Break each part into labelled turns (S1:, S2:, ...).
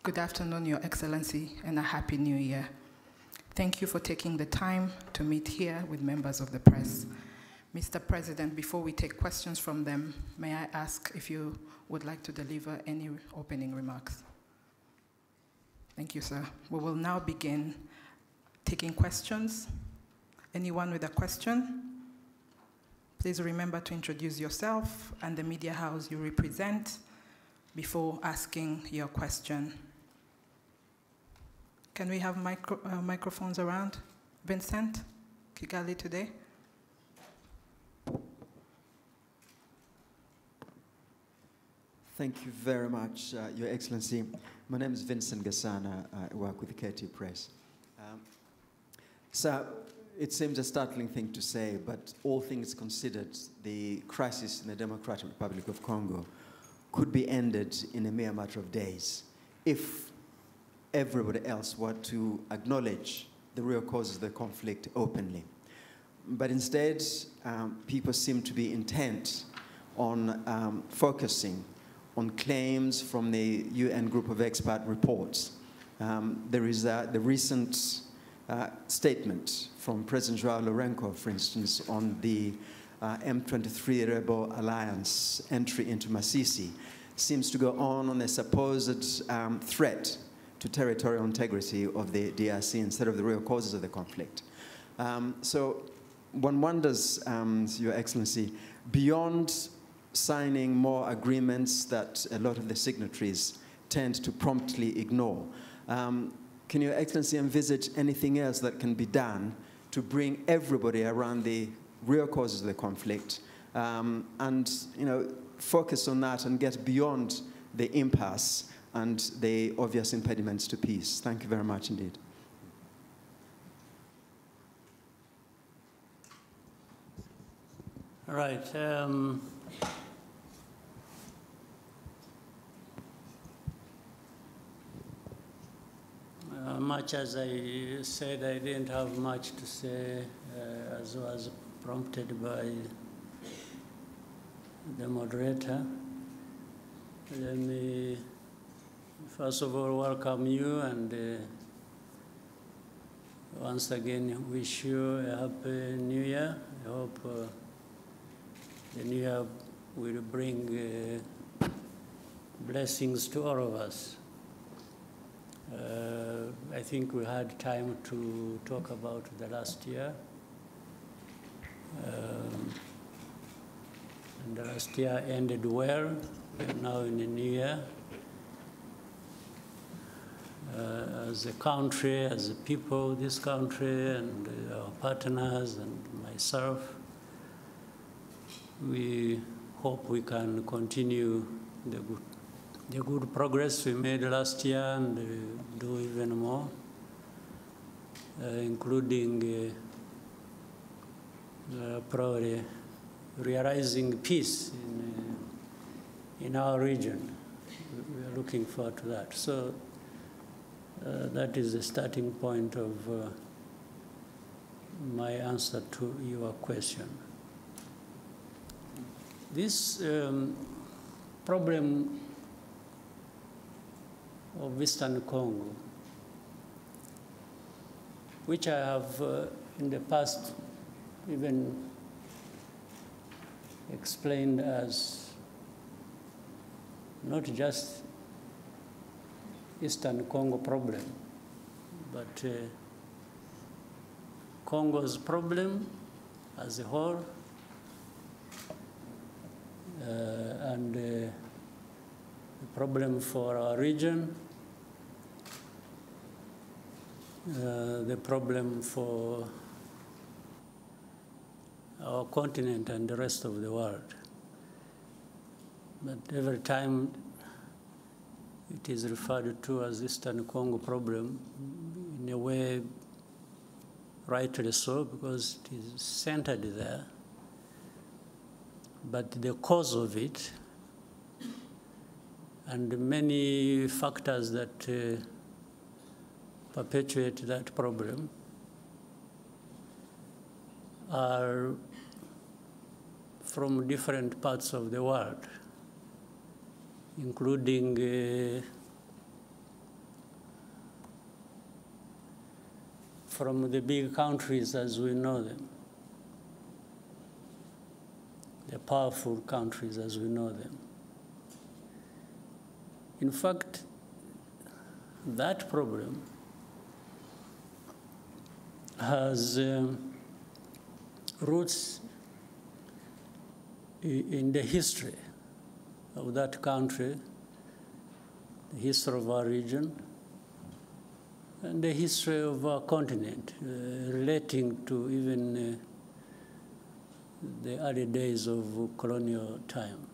S1: Good afternoon, Your Excellency, and a Happy New Year. Thank you for taking the time to meet here with members of the press. Mr. President, before we take questions from them, may I ask if you would like to deliver any opening remarks? Thank you, sir. We will now begin taking questions. Anyone with a question? Please remember to introduce yourself and the media house you represent before asking your question. Can we have microphones around? Vincent, Kigali Today.
S2: Thank you very much, Your Excellency. My name is Vincent Gasana. I work with the KT Press. Sir, it seems a startling thing to say, but all things considered, the crisis in the Democratic Republic of Congo could be ended in a mere matter of days if everybody else were to acknowledge the real causes of the conflict openly. But instead, people seem to be intent on focusing on claims from the UN group of expert reports. There is the recent statement from President Joao Lourenço, for instance, on the M23 rebel alliance entry into Masisi, seems to go on a supposed threat to territorial integrity of the DRC instead of the real causes of the conflict. So one wonders, Your Excellency, beyond signing more agreements that a lot of the signatories tend to promptly ignore, can Your Excellency envisage anything else that can be done to bring everybody around the real causes of the conflict and focus on that and get beyond the impasse and the obvious impediments to peace? Thank you very much indeed.
S3: All right. Much as I said, I didn't have much to say, as was prompted by the moderator. Let me first of all welcome you and once again wish you a happy new year. I hope the new year will bring blessings to all of us. I think we had time to talk about the last year. And the last year ended well. We're now in the new year. As a country, as a people, this country and our partners and myself, we hope we can continue the good progress we made last year and do even more, including probably realizing peace in our region. We are looking forward to that. So that is the starting point of my answer to your question. This problem of Eastern Congo, which I have in the past even explained as not just Eastern Congo problem, but Congo's problem as a whole, and the problem for our region, the problem for our continent and the rest of the world. But every time it is referred to as Eastern Congo problem, in a way, rightly so, because it is centered there. But the cause of it and many factors that perpetuate that problem are from different parts of the world, including from the big countries as we know them, the powerful countries as we know them. In fact, that problem has roots in the history of that country, the history of our region, and the history of our continent, relating to even the early days of colonial time.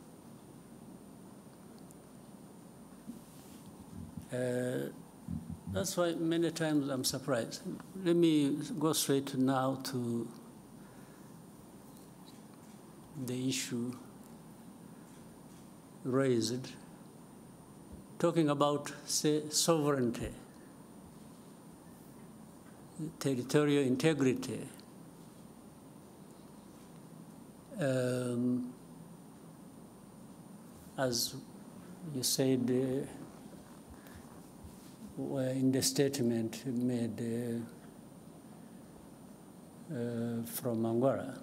S3: That's why many times I'm surprised. Let me go straight now to the issue raised, talking about, say, sovereignty, territorial integrity. As you said, in the statement made from Angola,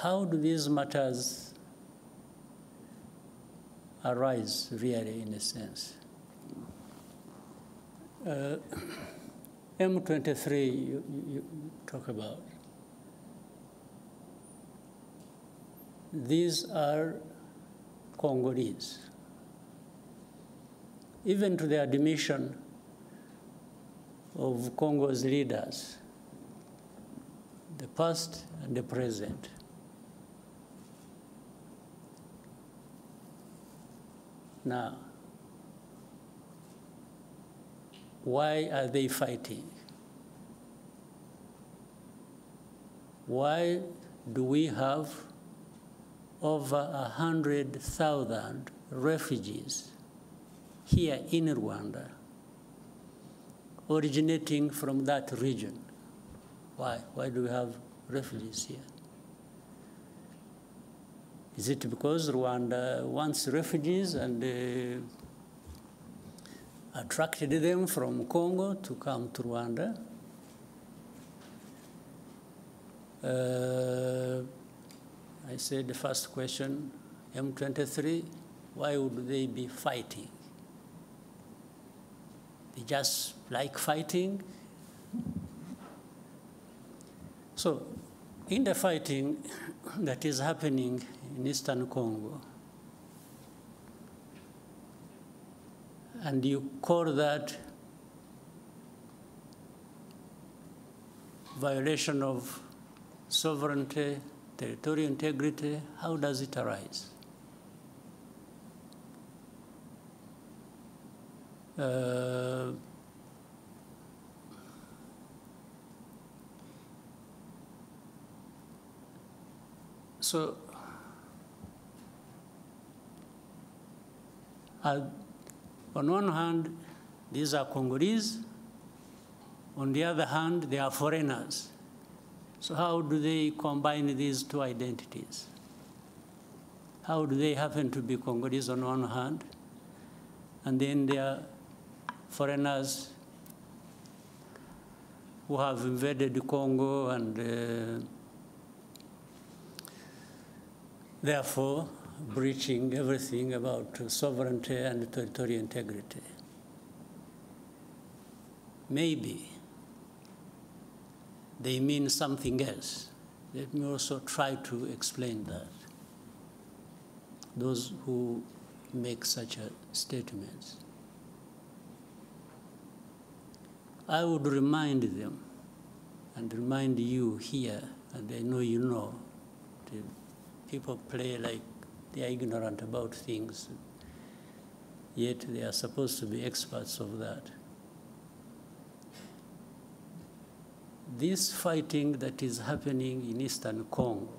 S3: how do these matters arise really, in a sense? M23 you talk about. These are Congolese. Even to the admission of Congo's leaders, the past and the present. Now, why are they fighting? Why do we have over 100,000 refugees here in Rwanda, originating from that region? Why? Why do we have refugees here? Is it because Rwanda wants refugees and attracted them from Congo to come to Rwanda? I said the first question, M23, why would they be fighting? They just like fighting. So, in the fighting that is happening in Eastern Congo, and you call that violation of sovereignty, territorial integrity, how does it arise? So, on one hand, these are Congolese. On the other hand, they are foreigners. So how do they combine these two identities? How do they happen to be Congolese on one hand, and then they are foreigners who have invaded Congo and therefore breaching everything about sovereignty and territorial integrity? Maybe they mean something else. Let me also try to explain that. Those who make such statements, I would remind them and remind you here, and I know you know, people play like they are ignorant about things, yet they are supposed to be experts of that. This fighting that is happening in Eastern Congo,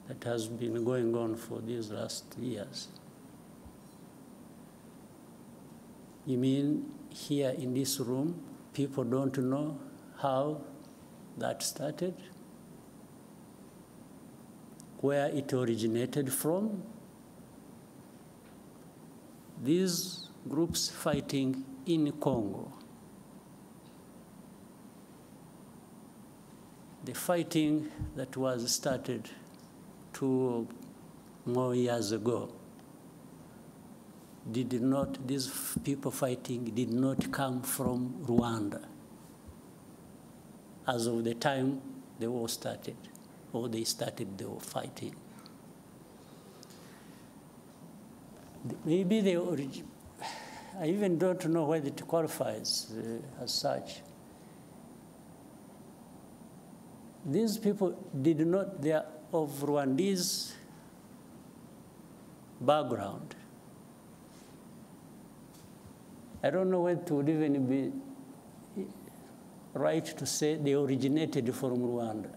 S3: that has been going on for these last years, you mean here in this room, people don't know how that started, where it originated from? These groups fighting in Congo. The fighting that was started 2 more years ago these people fighting did not come from Rwanda as of the time the war started, or they started the fighting. Maybe I even don't know whether it qualifies as such. These people they are of Rwandese background. I don't know whether it would even be right to say they originated from Rwanda.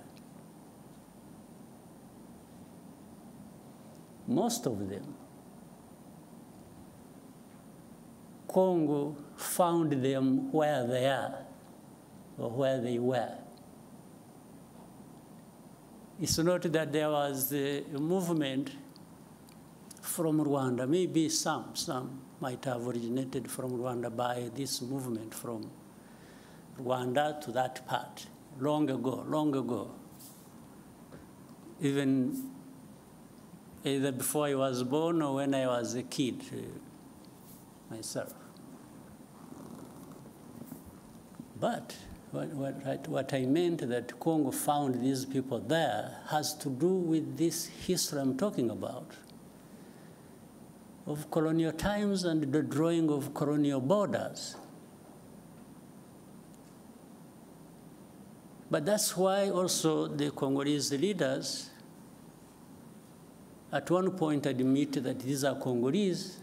S3: Most of them, Congo found them where they are or where they were. It's not that there was a movement from Rwanda. Maybe some might have originated from Rwanda by this movement from Rwanda to that part, long ago. Even either before I was born or when I was a kid myself. But what I meant that Congo found these people there has to do with this history I'm talking about, of colonial times and the drawing of colonial borders. But that's why also the Congolese leaders at one point admit that these are Congolese,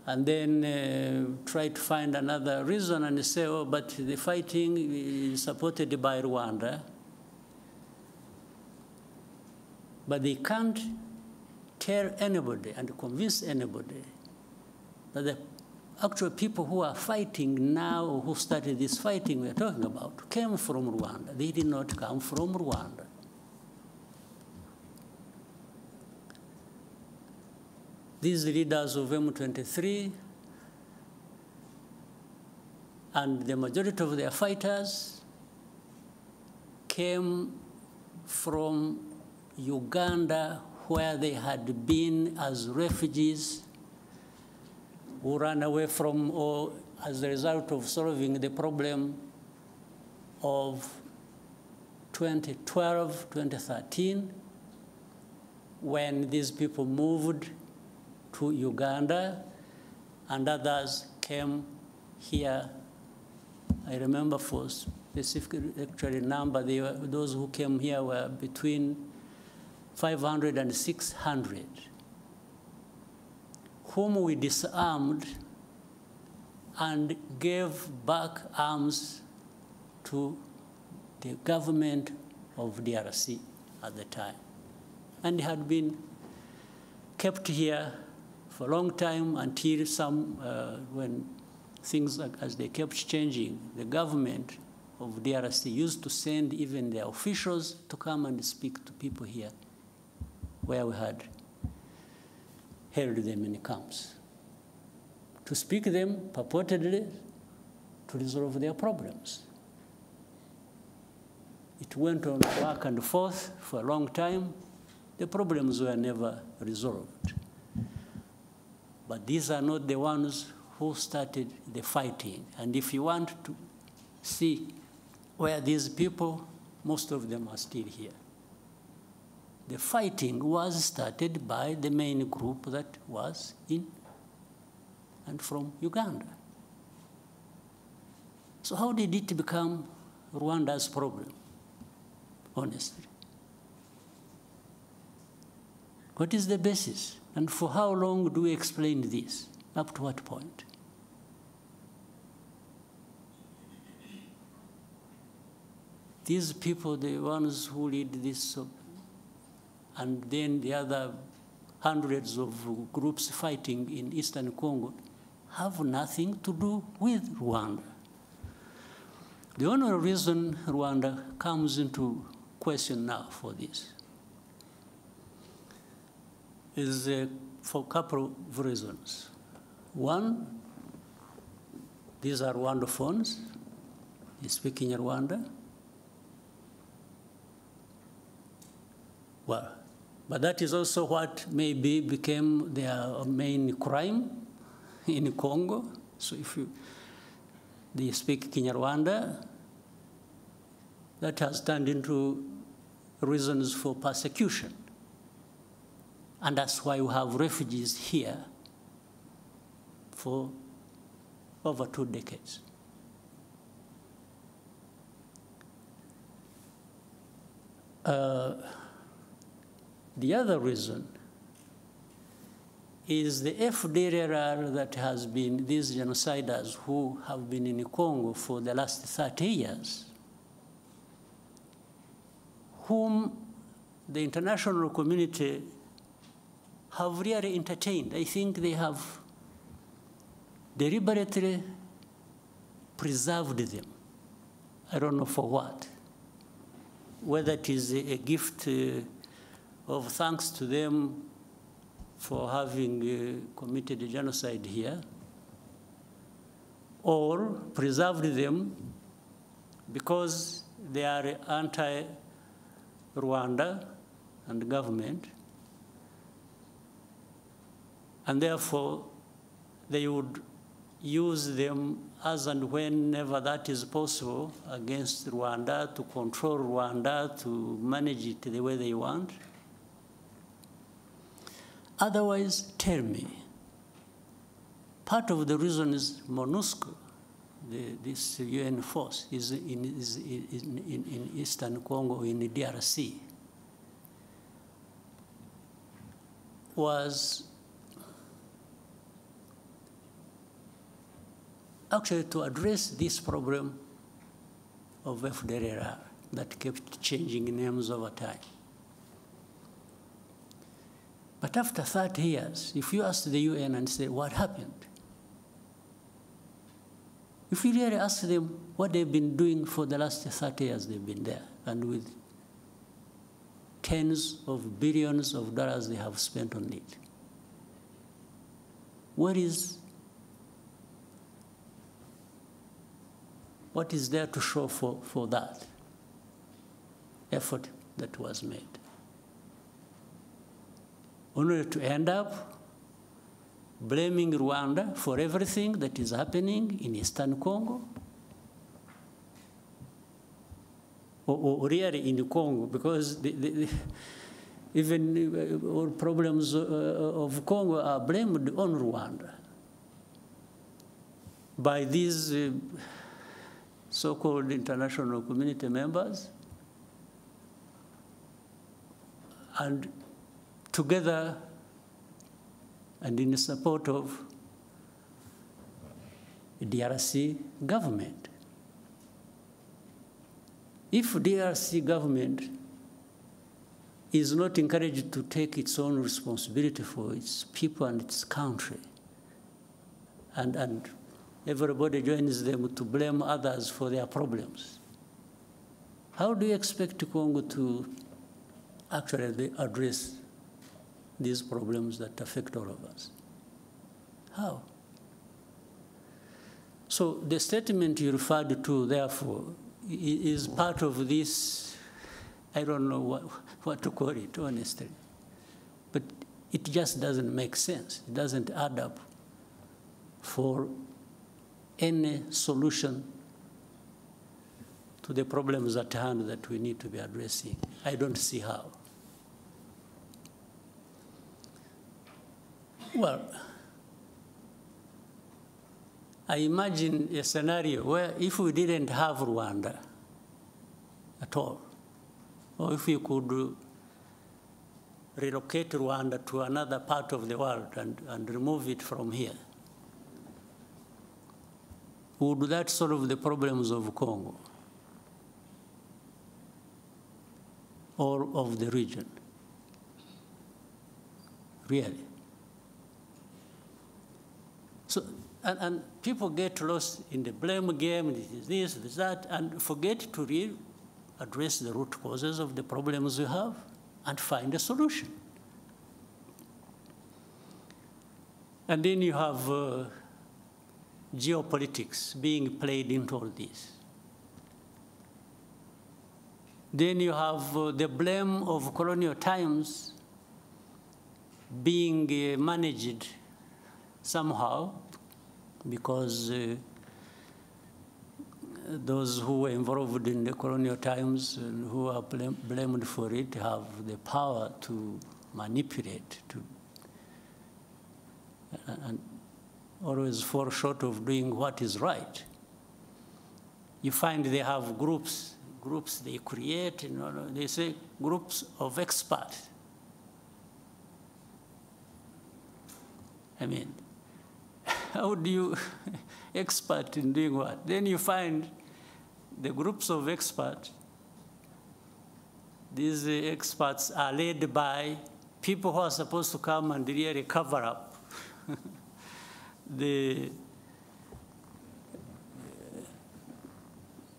S3: and then try to find another reason and say, oh, but the fighting is supported by Rwanda. But they can't tell anybody and convince anybody that the actual people who are fighting now, or who started this fighting we're talking about, came from Rwanda. They did not come from Rwanda. These leaders of M23 and the majority of their fighters came from Uganda, where they had been as refugees who ran away from, or as a result of solving the problem of 2012, 2013, when these people moved to Uganda, and others came here. I remember for specific actually number, those who came here were between 500 and 600, whom we disarmed and gave back arms to the government of DRC at the time. And they had been kept here for a long time until when things, as they kept changing, the government of DRC used to send even their officials to come and speak to people here, where we had held them in camps, to speak to them purportedly to resolve their problems. It went on back and forth for a long time. The problems were never resolved. But these are not the ones who started the fighting. And if you want to see where these people, most of them are still here. The fighting was started by the main group that was in and from Uganda. So how did it become Rwanda's problem, honestly? What is the basis? And for how long do we explain this? Up to what point? These people, the ones who lead this, and then the other hundreds of groups fighting in Eastern Congo, have nothing to do with Rwanda. The only reason Rwanda comes into question now for this is for a couple of reasons. One, these are Rwandophones. They speak in Rwanda. Well, but that is also what maybe became their main crime in Congo. So if they speak Kinyarwanda, that has turned into reasons for persecution. And that's why we have refugees here for over 2 decades. The other reason is the FDLR that has been, these genociders who have been in Congo for the last 30 years, whom the international community have really entertained. I think they have deliberately preserved them. I don't know for what. Whether it is a gift of thanks to them for having committed a genocide here, or preserved them because they are anti-Rwanda and government, and therefore they would use them as and whenever that is possible against Rwanda, to control Rwanda, to manage it the way they want. Otherwise, tell me, part of the reason is MONUSCO, this UN force, is in Eastern Congo, in the DRC, was actually to address this problem of FDLR that kept changing names over time. But after 30 years, if you ask the UN and say, what happened? If you really ask them what they've been doing for the last 30 years they've been there, and with tens of billions of dollars they have spent on it, what is there to show for that effort that was made? Only to end up blaming Rwanda for everything that is happening in Eastern Congo, or really in Congo, because even all problems of Congo are blamed on Rwanda by these so-called international community members, and together and in support of the DRC government. If DRC government is not encouraged to take its own responsibility for its people and its country, and everybody joins them to blame others for their problems, how do you expect Congo to actually address these problems that affect all of us? How? So the statement you referred to, therefore, is part of this, I don't know what to call it, honestly. But it just doesn't make sense. It doesn't add up for any solution to the problems at hand that we need to be addressing. I don't see how. Well, I imagine a scenario where if we didn't have Rwanda at all, or if we could relocate Rwanda to another part of the world and remove it from here, would that solve the problems of Congo or of the region? Really? So, and people get lost in the blame game, this, that, and forget to really address the root causes of the problems we have and find a solution. And then you have geopolitics being played into all this. Then you have the blame of colonial times being managed somehow, because those who were involved in the colonial times and who are blamed for it have the power to manipulate, and always fall short of doing what is right. You find they have groups they create, they say groups of experts. I mean, how do you expert in doing what? Then you find the groups of experts. These experts are led by people who are supposed to come and really cover up the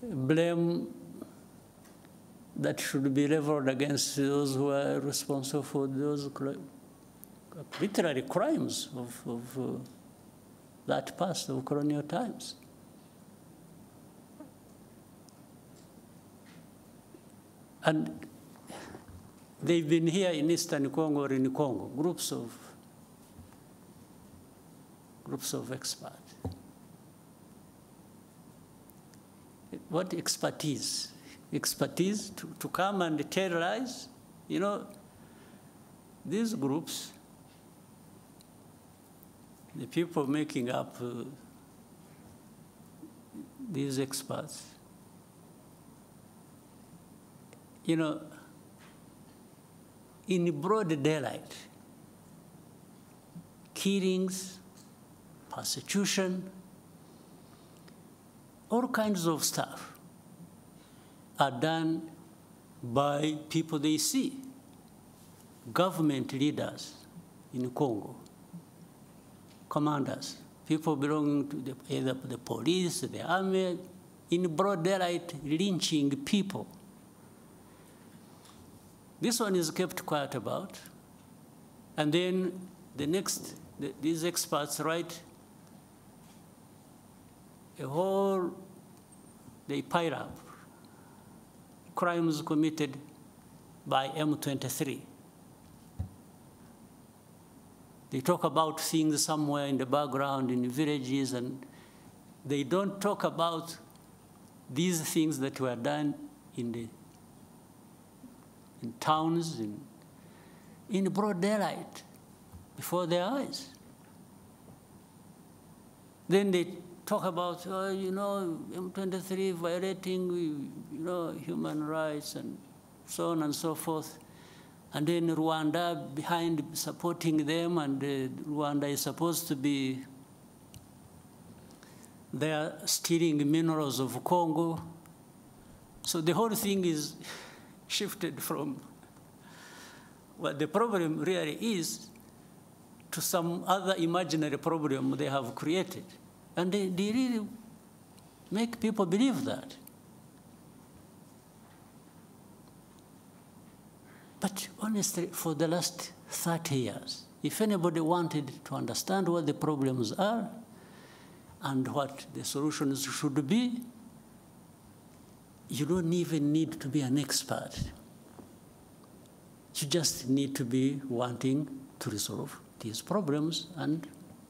S3: blame that should be leveled against those who are responsible for those literary crimes of that past of colonial times. And they've been here in Eastern Congo or in Congo, groups of experts. What expertise? Expertise to come and terrorize? These groups, the people making up these experts, in broad daylight, killings, persecution, all kinds of stuff are done by people they see, government leaders in Congo, commanders, people belonging to either the police, the army, in broad daylight, lynching people. This one is kept quiet about. And then these experts write they pile up crimes committed by M23. They talk about things somewhere in the background, in the villages, and they don't talk about these things that were done in towns, in broad daylight, before their eyes. Then they talk about, M23 violating, human rights and so on and so forth. And then Rwanda behind supporting them, and Rwanda is supposed to be there stealing minerals of Congo. So the whole thing is shifted from what the problem really is to some other imaginary problem they have created. And they really make people believe that. But honestly, for the last 30 years, if anybody wanted to understand what the problems are and what the solutions should be, you don't even need to be an expert. You just need to be wanting to resolve these problems and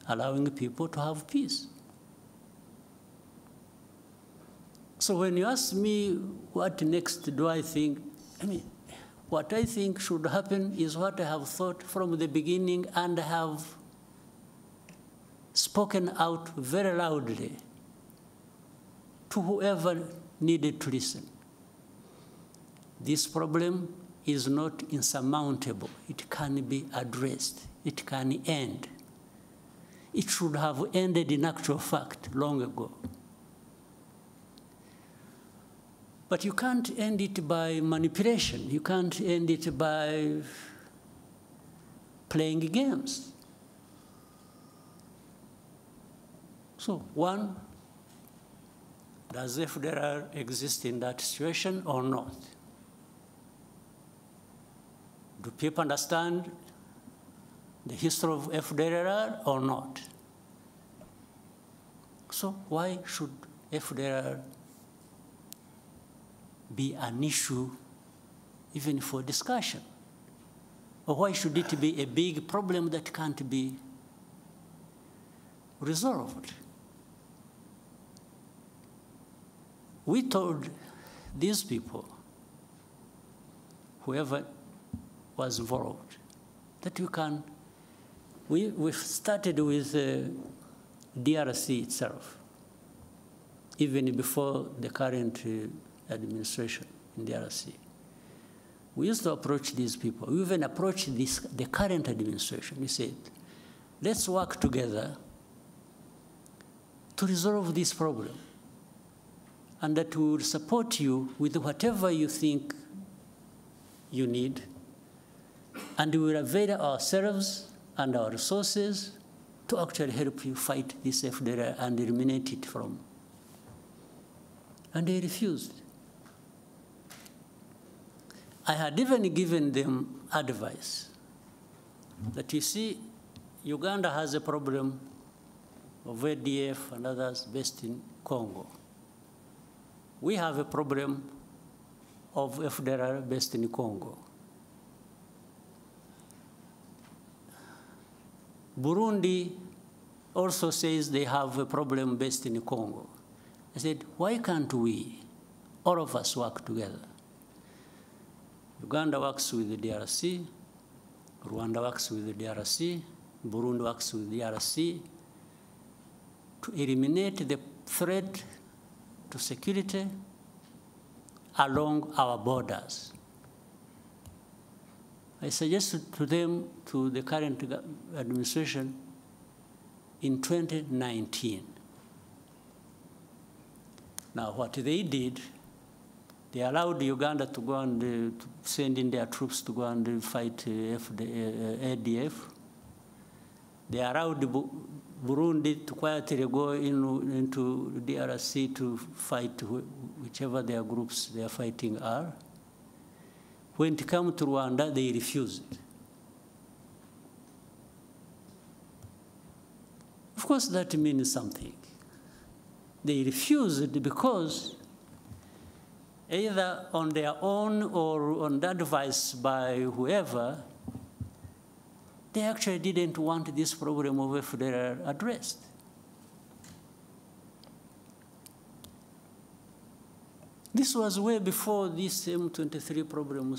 S3: allowing people to have peace. So when you ask me what next do I think, what I think should happen is what I have thought from the beginning and have spoken out very loudly to whoever needed to listen. This problem is not insurmountable. It can be addressed. It can end. It should have ended in actual fact long ago. But you can't end it by manipulation. You can't end it by playing games. So one, does FDLR exist in that situation or not? Do people understand the history of FDLR or not? So why should FDLR be an issue even for discussion? Or why should it be a big problem that can't be resolved? We told these people, whoever was involved, that you can, we started with DRC itself, even before the current administration in DRC. We used to approach these people. We even approached the current administration. We said, let's work together to resolve this problem, and that we will support you with whatever you think you need, and we will avail ourselves and our resources to actually help you fight this FDLR and eliminate it from. And they refused. I had even given them advice that, you see, Uganda has a problem of ADF and others based in Congo. We have a problem of FDLR based in Congo. Burundi also says they have a problem based in Congo. I said, why can't we, all of us, work together? Uganda works with the DRC, Rwanda works with the DRC, Burundi works with the DRC to eliminate the threat to security along our borders. I suggested to them, to the current administration, in 2019. Now, what they did, they allowed Uganda to go and to send in their troops to go and fight ADF. They allowed Burundi to quietly go into DRC to fight whichever their groups they are fighting are. When it came to Rwanda, they refused. Of course, that means something. They refused because either on their own or on the advice by whoever, they actually didn't want this problem of FDLR addressed. This was way before this M23 problem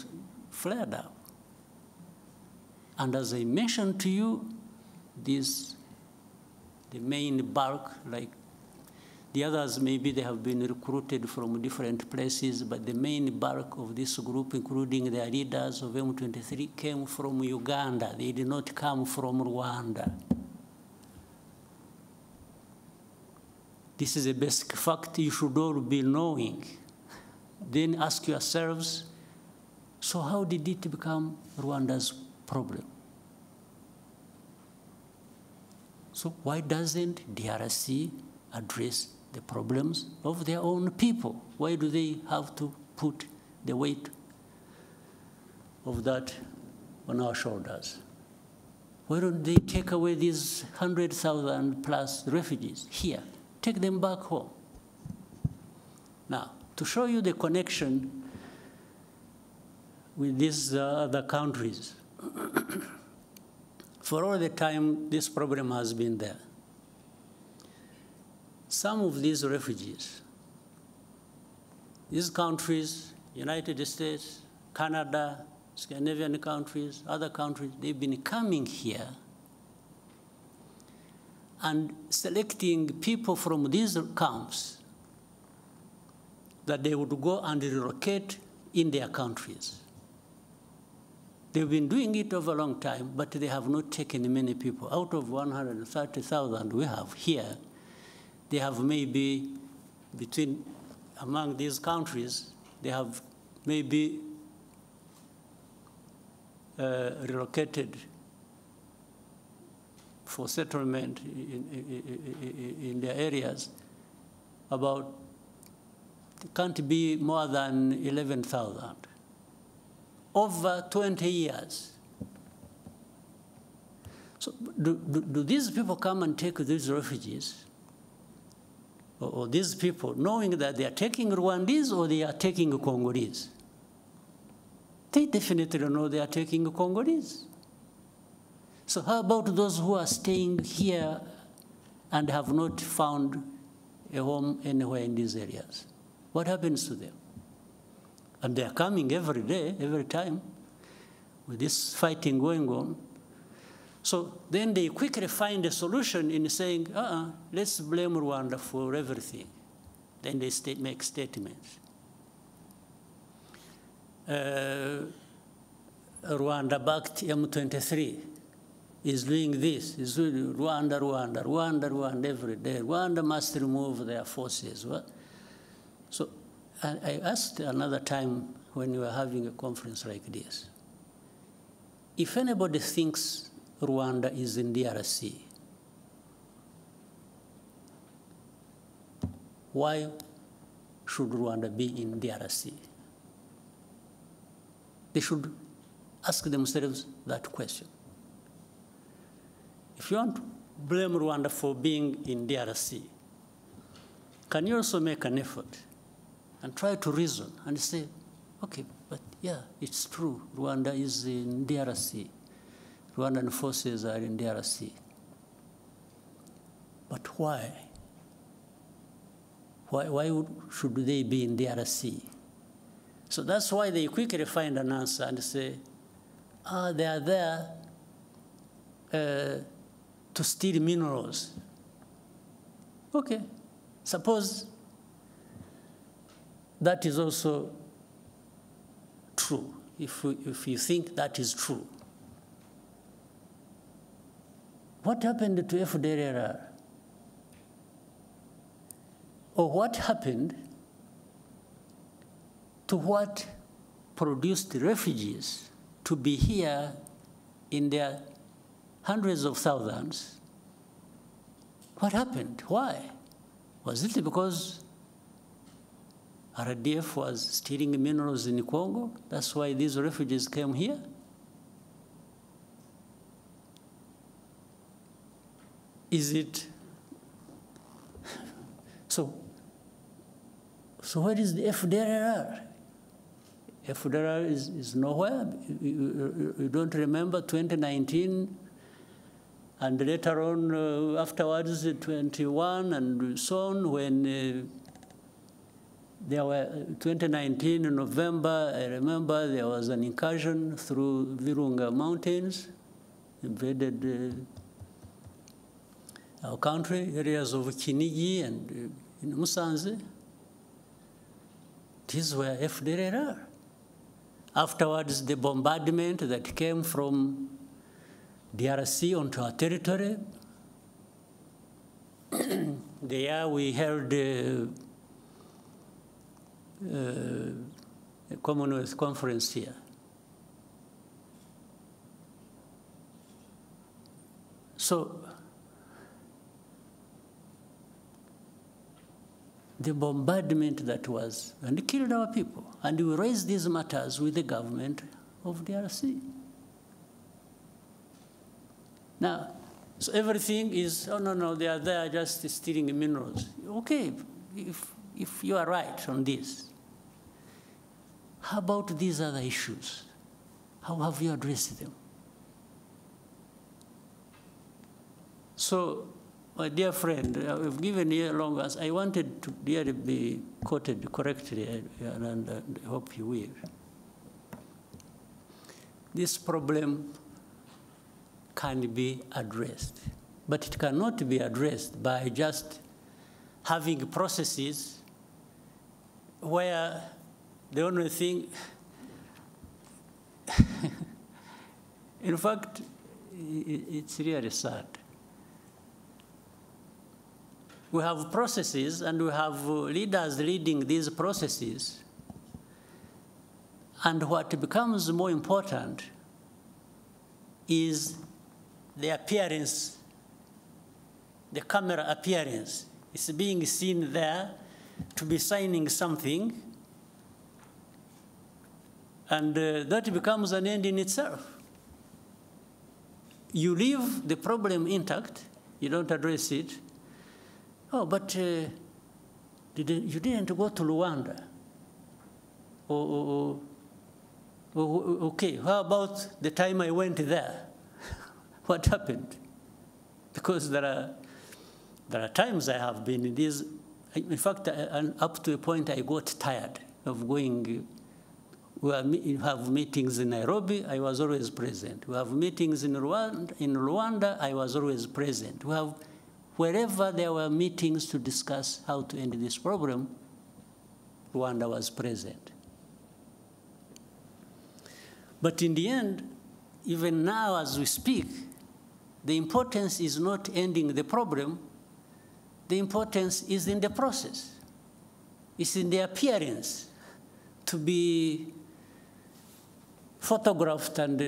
S3: flared up. And as I mentioned to you, the main bulk, like the others, maybe they have been recruited from different places, but the main bulk of this group, including their leaders of M23, came from Uganda. They did not come from Rwanda. This is a basic fact you should all be knowing. Then ask yourselves, so how did it become Rwanda's problem? So why doesn't DRC address the problems of their own people? Why do they have to put the weight of that on our shoulders? Why don't they take away these 100,000 plus refugees here? Take them back home. Now, to show you the connection with these other countries, for all the time this problem has been there, some of these refugees, these countries, United States, Canada, Scandinavian countries, other countries, they've been coming here and selecting people from these camps that they would go and relocate in their countries. They've been doing it over a long time, but they have not taken many people. Out of 130,000 we have here, they have maybe among these countries, they have maybe relocated for settlement in their areas about, can't be more than 11,000. Over 20 years. So do these people come and take these refugees, or these people, knowing that they are taking Rwandese or they are taking Congolese? They definitely know they are taking Congolese. So how about those who are staying here and have not found a home anywhere in these areas? What happens to them? And they are coming every day, every time, with this fighting going on. So then they quickly find a solution in saying, let's blame Rwanda for everything. Then they make statements. Rwanda-backed M23 is doing this, is doing Rwanda, Rwanda, Rwanda, Rwanda every day. Rwanda must remove their forces. So I asked another time when we were having a conference like this, if anybody thinks Rwanda is in DRC, why should Rwanda be in DRC? They should ask themselves that question. If you want to blame Rwanda for being in DRC, can you also make an effort and try to reason and say, okay, but yeah, it's true, Rwanda is in DRC. Rwandan forces are in DRC. But why? Why should they be in DRC? So that's why they quickly find an answer and say, they are there to steal minerals. Okay, suppose that is also true, if you think that is true. What happened to FDLR? Or what happened to what produced refugees to be here in their hundreds of thousands? What happened? Why? Was it because RDF was stealing minerals in Congo? That's why these refugees came here? Is it? So where is the FDLR? FDLR is nowhere. You don't remember 2019, and later on, afterwards, 21 and so on, when there were 2019 in November, I remember there was an incursion through Virunga Mountains, invaded our country, areas of Kinigi and in Musanze. These were FDLR. Afterwards, the bombardment that came from DRC onto our territory. There we held a Commonwealth conference here. So the bombardment that was, and it killed our people. And we raised these matters with the government of DRC. Now, so everything is, oh, no, they are there just stealing minerals. Okay, if you are right on this, how about these other issues? How have you addressed them? So, my dear friend, I've given you a long answer. I wanted to really be quoted correctly, and I hope you will. This problem can be addressed, but it cannot be addressed by just having processes where the only thing, in fact, it's really sad. We have processes and we have leaders leading these processes. And what becomes more important is the appearance, the camera appearance. It's being seen there to be signing something, and that becomes an end in itself. you leave the problem intact, you don't address it. Oh, but you didn't go to Rwanda. Okay, how about the time I went there? What happened? Because there are times I have been in these. In fact, up to a point I got tired of going. We have meetings in Nairobi, I was always present. We have meetings in Rwanda, I was always present. We have, wherever there were meetings to discuss how to end this problem, Rwanda was present. But in the end, even now as we speak, the importance is not ending the problem, the importance is in the process. It's in the appearance to be photographed and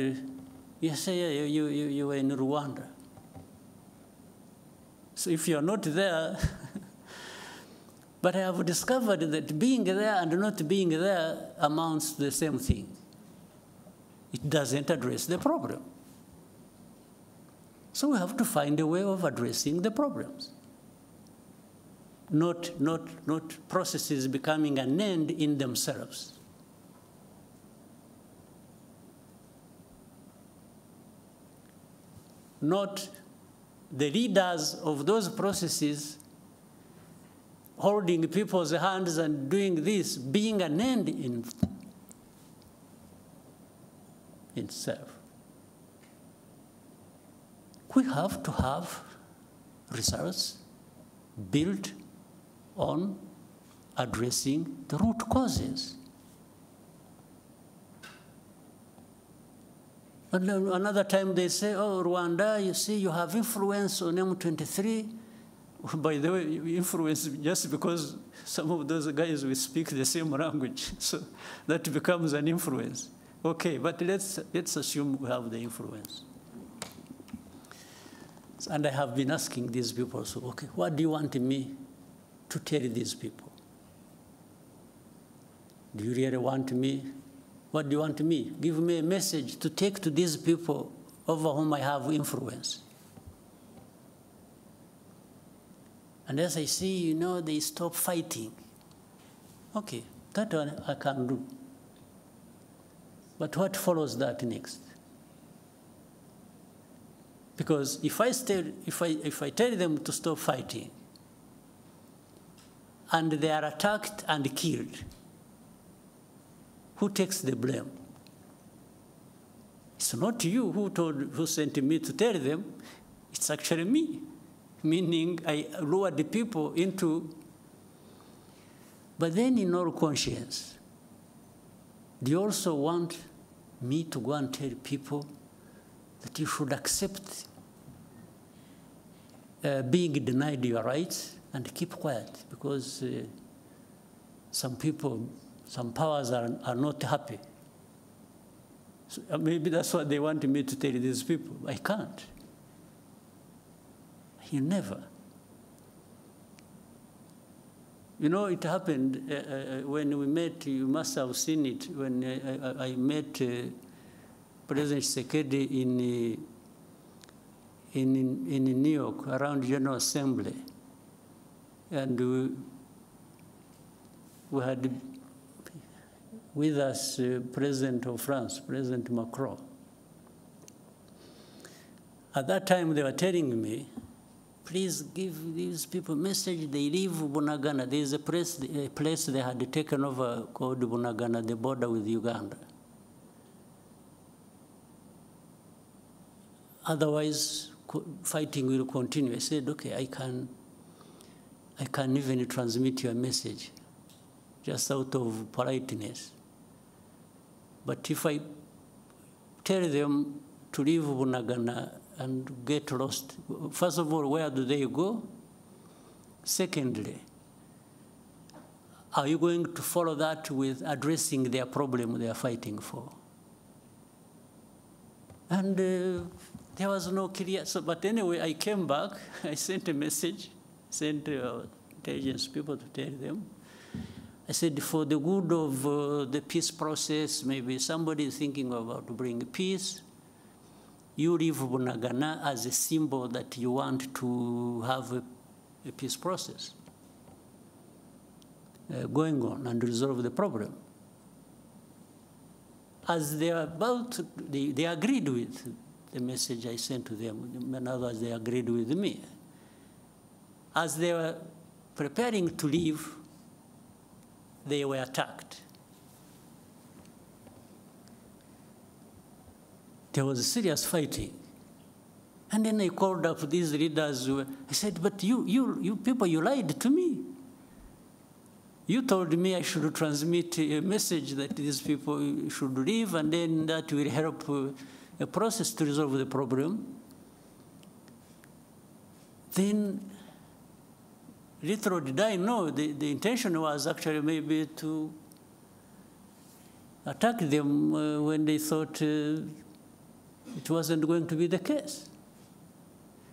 S3: you say you were in Rwanda. So if you're not there, but I have discovered that being there and not being there amounts to the same thing. It doesn't address the problem. So we have to find a way of addressing the problems. Not processes becoming an end in themselves. Not the leaders of those processes holding people's hands and doing this, being an end in itself. We have to have results built on addressing the root causes. And another time they say, oh, Rwanda, you see, you have influence on M23. By the way, influence just because some of those guys will speak the same language. So that becomes an influence. Okay, but let's assume we have the influence. And I have been asking these people, so, okay, what do you want me to tell these people? Do you really want me? What do you want me? Give me a message to take to these people over whom I have influence. And as I see, they stop fighting. Okay, that one I can do. But what follows that next? Because if I tell them to stop fighting, and they are attacked and killed, who takes the blame? It's not you who sent me to tell them. It's actually me, meaning I lured the people into. But then in all conscience, do you also want me to go and tell people that you should accept being denied your rights and keep quiet because some people, some powers are not happy? So maybe that's what they want me to tell these people. I can't. You never. It happened when we met, you must have seen it, when I met President Tshisekedi in New York, around General Assembly. And we had with us President of France, President Macron. At that time, they were telling me, please give these people a message. They leave Bunagana. There is a place they had taken over called Bunagana, the border with Uganda. Otherwise, fighting will continue. I said, okay, I can even transmit your message, just out of politeness. But if I tell them to leave Bunagana and get lost, first of all, where do they go? Secondly, are you going to follow that with addressing their problem they are fighting for? And there was no clear, but anyway, I came back, I sent a message, sent intelligence people to tell them. I said, for the good of the peace process, maybe somebody is thinking about to bring peace. you leave Bunagana as a symbol that you want to have a peace process going on and resolve the problem. As they are about, they agreed with the message I sent to them. In other words, they agreed with me. As they were preparing to leave, they were attacked. There was serious fighting. And then I called up these leaders. I said, but you people, you lied to me. You told me I should transmit a message that these people should leave, and then that will help a process to resolve the problem. Then, little did I know, the intention was actually maybe to attack them when they thought it wasn't going to be the case.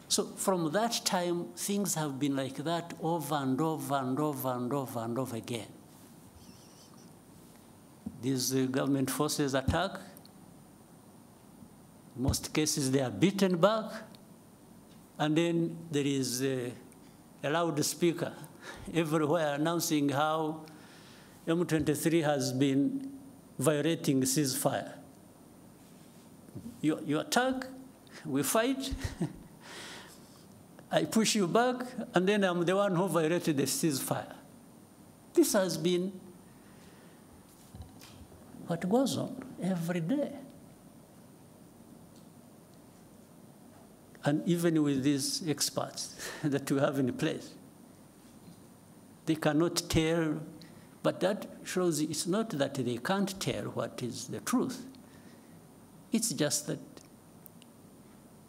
S3: So from that time, things have been like that over and over and over and over and over again. These government forces attack. In most cases, they are beaten back. And then there is a loud speaker everywhere announcing how M23 has been violating ceasefire. You attack, we fight, I push you back, and then I'm the one who violated the ceasefire. This has been what goes on every day. And even with these experts that we have in place, they cannot tell, but that shows it's not that they can't tell what is the truth. It's just that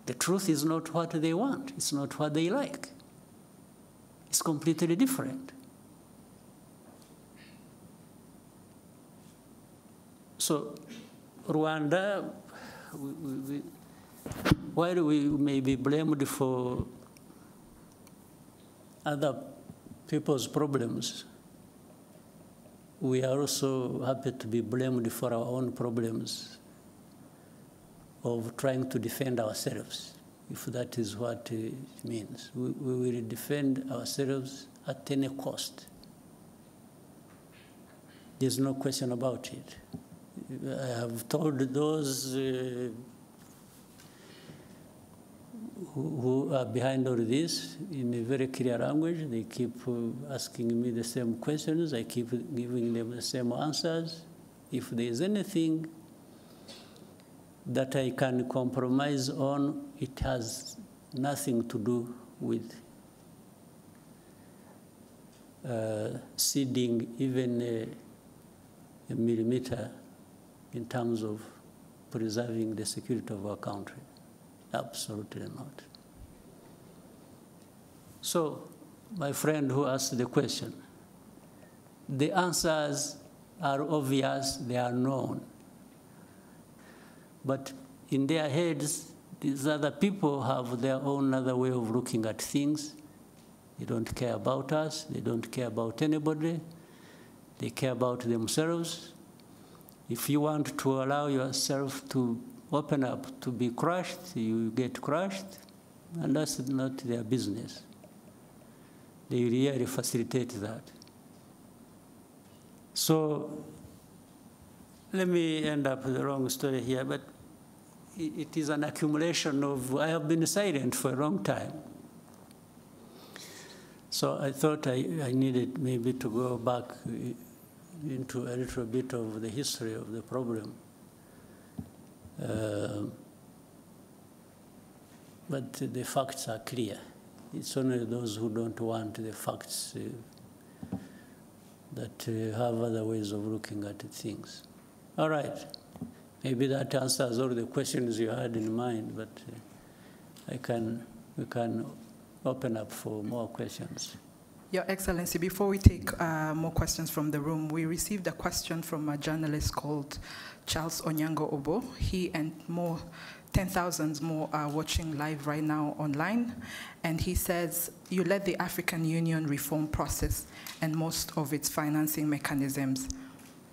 S3: the truth is not what they want. It's not what they like. It's completely different. So Rwanda, while we may be blamed for other people's problems, we are also happy to be blamed for our own problems of trying to defend ourselves, if that is what it means. We will defend ourselves at any cost. There's no question about it. I have told those who are behind all this in a very clear language. They keep asking me the same questions. I keep giving them the same answers. If there is anything that I can compromise on, it has nothing to do with ceding even a millimeter in terms of preserving the security of our country. Absolutely not. So, my friend who asked the question, the answers are obvious, they are known. But in their heads, these other people have their own other way of looking at things. They don't care about us. They don't care about anybody. They care about themselves. If you want to allow yourself to open up, to be crushed, you get crushed, and that's not their business. They really facilitate that. So let me end up with the wrong story here, but it is an accumulation of, I have been silent for a long time. So I thought I needed maybe to go back into a little bit of the history of the problem. But the facts are clear. It's only those who don't want the facts that have other ways of looking at things. All right. Maybe that answers all the questions you had in mind, but we can open up for more questions.
S1: Your Excellency, before we take more questions from the room, we received a question from a journalist called Charles Onyango Obo. He and 10,000 more are watching live right now online. And he says, you led the African Union reform process and most of its financing mechanisms.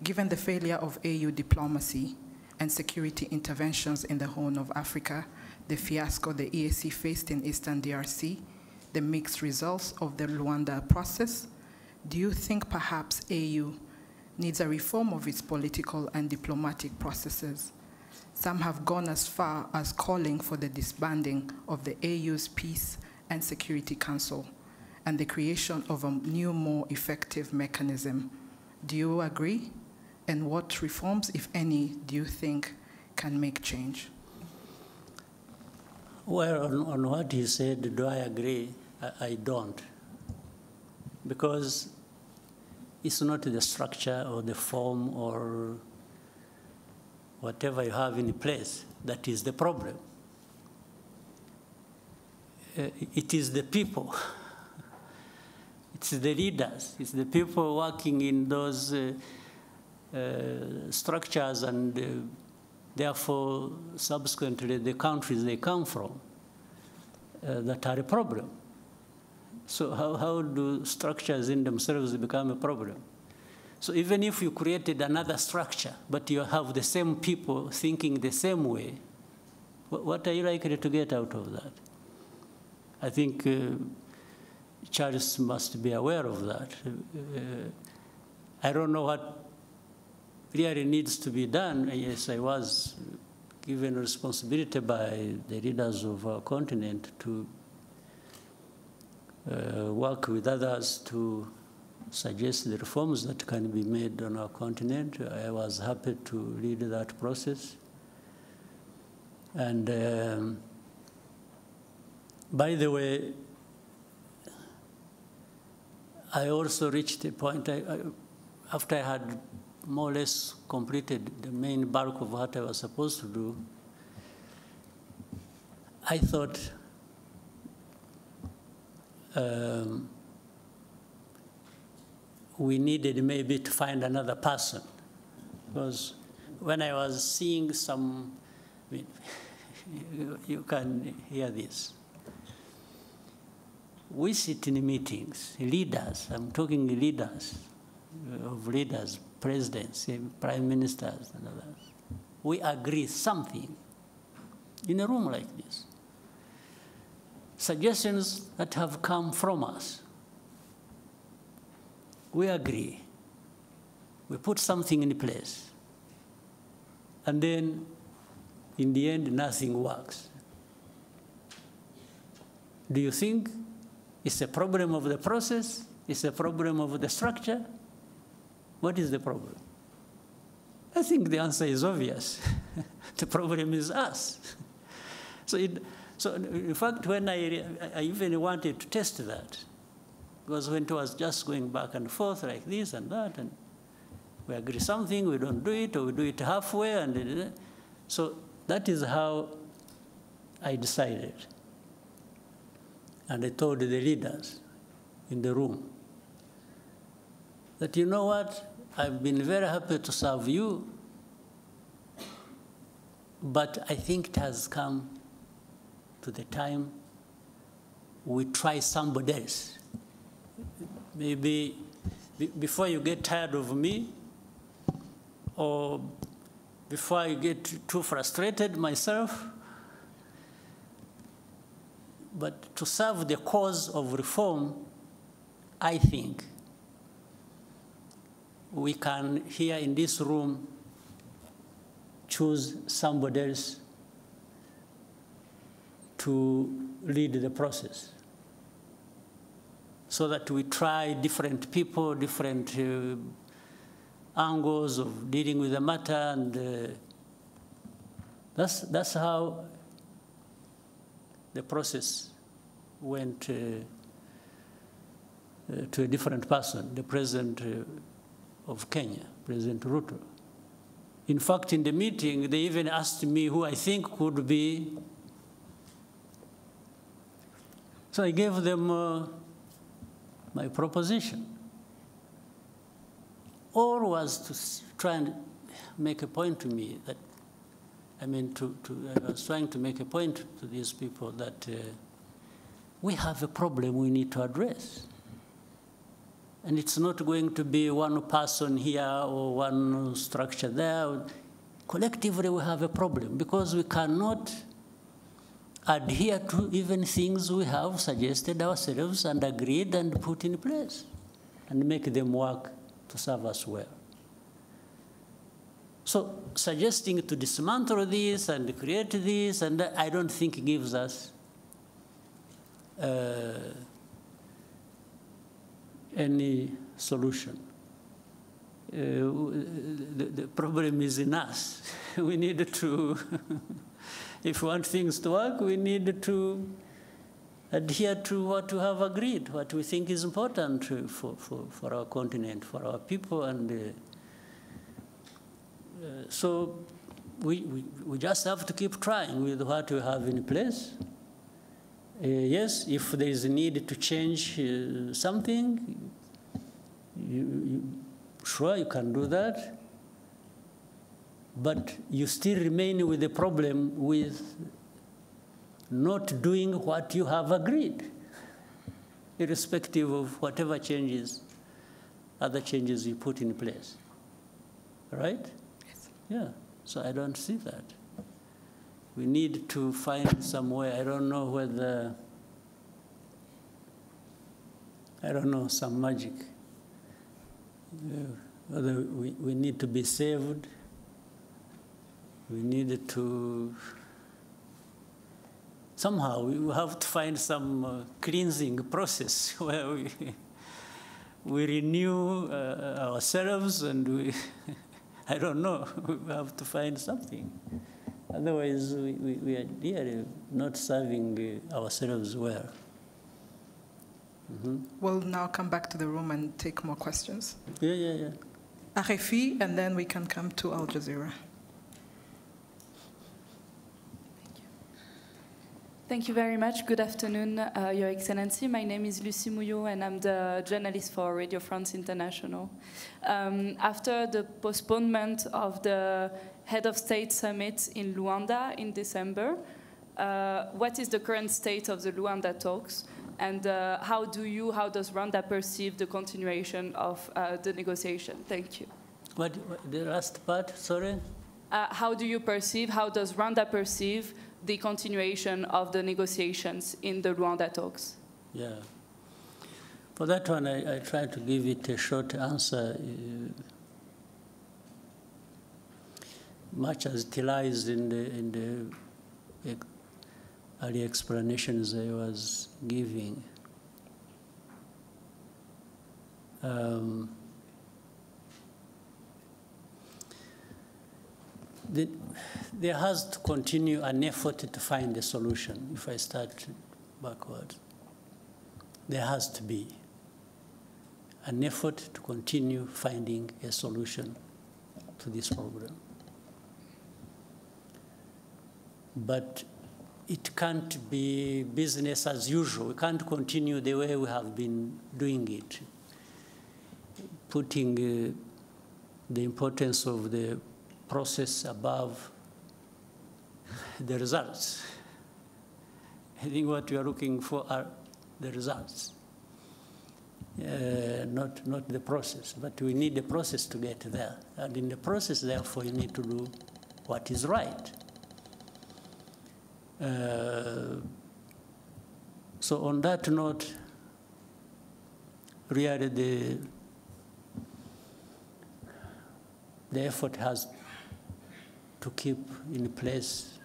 S1: Given the failure of AU diplomacy and security interventions in the Horn of Africa, the fiasco the EAC faced in Eastern DRC, the mixed results of the Luanda process, do you think perhaps AU needs a reform of its political and diplomatic processes? Some have gone as far as calling for the disbanding of the AU's Peace and Security Council and the creation of a new, more effective mechanism. Do you agree? And what reforms, if any, do you think can make change?
S3: Well, on what he said, do I agree? I don't. Because it's not the structure or the form or whatever you have in place that is the problem. It is the people. It's the leaders. It's the people working in those structures and therefore, subsequently, the countries they come from that are a problem. So how do structures in themselves become a problem? So even if you created another structure, but you have the same people thinking the same way, what are you likely to get out of that? I think Charles must be aware of that. I don't know what really needs to be done. Yes, I was given responsibility by the leaders of our continent to work with others to suggest the reforms that can be made on our continent. I was happy to lead that process. And by the way, I also reached a point, after I had more or less completed the main bulk of what I was supposed to do, I thought we needed maybe to find another person. Because when I was seeing some, I mean, you can hear this. We sit in meetings, leaders, I'm talking leaders, presidents, prime ministers, and others. We agree something in a room like this. Suggestions that have come from us. We agree. We put something in place. And then, in the end, nothing works. Do you think it's a problem of the process? It's a problem of the structure? What is the problem? I think the answer is obvious. The problem is us. So in fact, when I even wanted to test that, because when it was just going back and forth like this and that, and we agree something, we don't do it, or we do it halfway, and so that is how I decided. And I told the leaders in the room that, you know what, I've been very happy to serve you, but I think it has come to the time we try somebody else. Maybe before you get tired of me, or before I get too frustrated myself, but to serve the cause of reform, I think we can, here in this room, choose somebody else to lead the process, so that we try different people, different angles of dealing with the matter, and that's how the process went to a different person, the president of Kenya, President Ruto. In fact, in the meeting, they even asked me who I think could be. So I gave them my proposition. All was to try and make a point to me that, I was trying to make a point to these people that we have a problem we need to address. And it's not going to be one person here or one structure there. Collectively, we have a problem because we cannot adhere to even things we have suggested ourselves and agreed and put in place and make them work to serve us well. So suggesting to dismantle this and create this, and I don't think gives us any solution. The problem is in us. We need to, if we want things to work, we need to adhere to what we have agreed, what we think is important for our continent, for our people, and so we just have to keep trying with what we have in place. Yes, if there is a need to change something, sure, you can do that, but you still remain with the problem with not doing what you have agreed, irrespective of whatever changes, other changes you put in place, right?
S1: Yes.
S3: Yeah, so I don't see that. We need to find some way. I don't know whether, some magic. Whether we need to be saved, we need to, somehow we have to find some cleansing process where we renew ourselves and we, I don't know, we have to find something. Otherwise, we are really not serving ourselves well. Mm-hmm.
S1: We'll now come back to the room and take more questions.
S3: Yeah.
S1: RFI, and then we can come to Al Jazeera.
S4: Thank you very much. Good afternoon, Your Excellency. My name is Lucie Mouillot, and I'm the journalist for Radio France International. After the postponement of the Head of State Summit in Luanda in December, what is the current state of the Luanda talks? And how does Rwanda perceive the continuation of the negotiation? Thank you.
S3: What the last part, sorry?
S4: How does Rwanda perceive the continuation of the negotiations in the Rwanda talks?
S3: Yeah. For that one, I try to give it a short answer. Much as it lies in the early explanations I was giving. There has to continue an effort to find a solution. If I start backwards, there has to be an effort to continue finding a solution to this problem. But it can't be business as usual. We can't continue the way we have been doing it, putting the importance of the process above the results. I think what we are looking for are the results, not the process. But we need the process to get there. And in the process, therefore, you need to do what is right. So on that note, really the effort has to keep in place,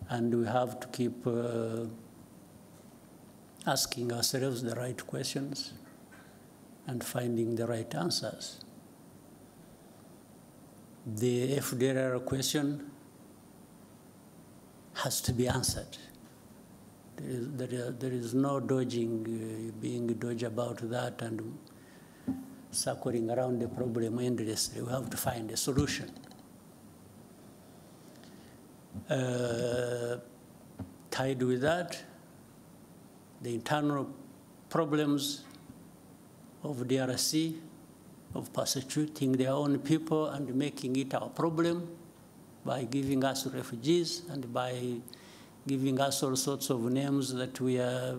S3: and we have to keep asking ourselves the right questions and finding the right answers. The FDLR question has to be answered. There is no dodging, being dodgy about that and circling around the problem endlessly. We have to find a solution. Tied with that, the internal problems of DRC, of persecuting their own people and making it our problem by giving us refugees and by giving us all sorts of names that we are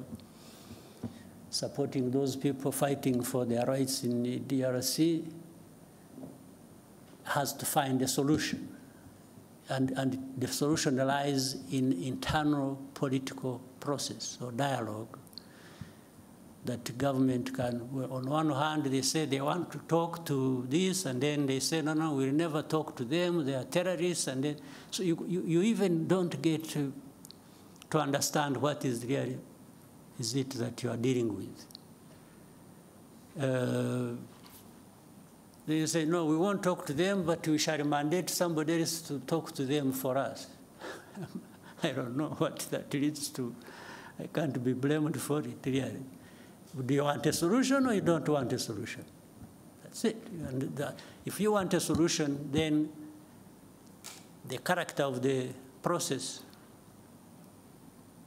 S3: supporting those people fighting for their rights in the DRC, has to find a solution. and the solution lies in internal political process or dialogue that government can, on one hand, they say they want to talk to this, and then they say, no, no, we'll never talk to them, they are terrorists, and then, so you even don't get to understand what is really is it that you are dealing with. They say, no, we won't talk to them, but we shall mandate somebody else to talk to them for us. I don't know what that leads to. I can't be blamed for it, really. Do you want a solution or you don't want a solution? That's it. And if you want a solution, then the character of the process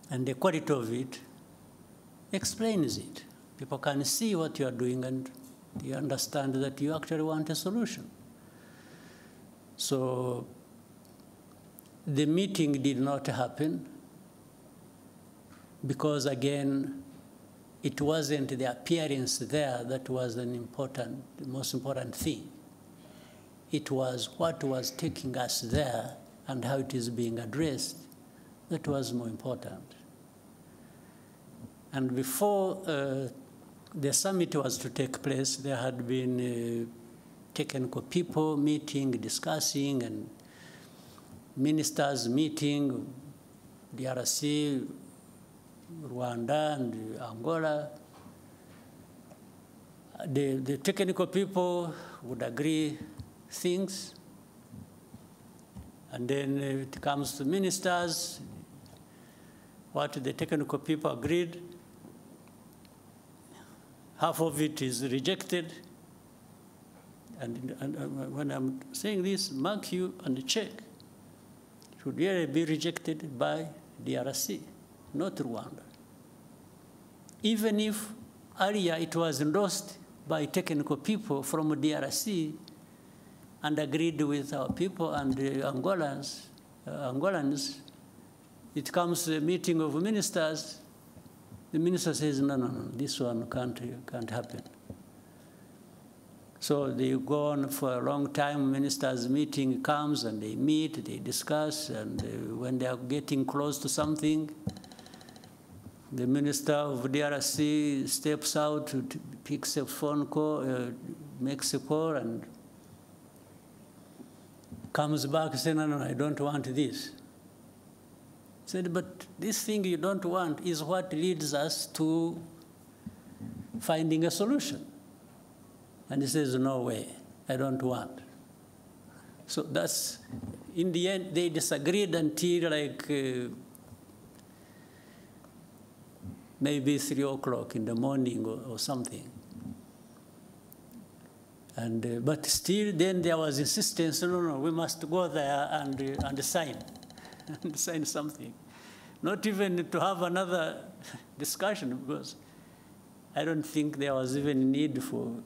S3: and the quality of it explains it. People can see what you are doing and you understand that you actually want a solution. So the meeting did not happen because, again, it wasn't the appearance there that was the most important thing. It was what was taking us there and how it is being addressed that was more important. And before the summit was to take place, there had been technical people meeting, discussing, and ministers meeting, DRC, Rwanda, and Angola. The technical people would agree things, and then it comes to ministers, what the technical people agreed, half of it is rejected. And when I'm saying this, mark you and check. It should really be rejected by DRC, not Rwanda. Even if earlier it was endorsed by technical people from DRC and agreed with our people and the Angolans, it comes to a meeting of ministers. The minister says, no, no, no, this one can't happen. So they go on for a long time. Ministers' meeting comes and they meet, they discuss, and when they are getting close to something, the minister of DRC steps out, picks a phone call, makes a call, and comes back and says, no, no, I don't want this. Said, but this thing you don't want is what leads us to finding a solution. And he says, no way, I don't want. So that's, in the end, they disagreed until like maybe 3 o'clock in the morning or something. And, but still then there was insistence, no, no, we must go there and sign. And sign something. Not even to have another discussion, because I don't think there was even need for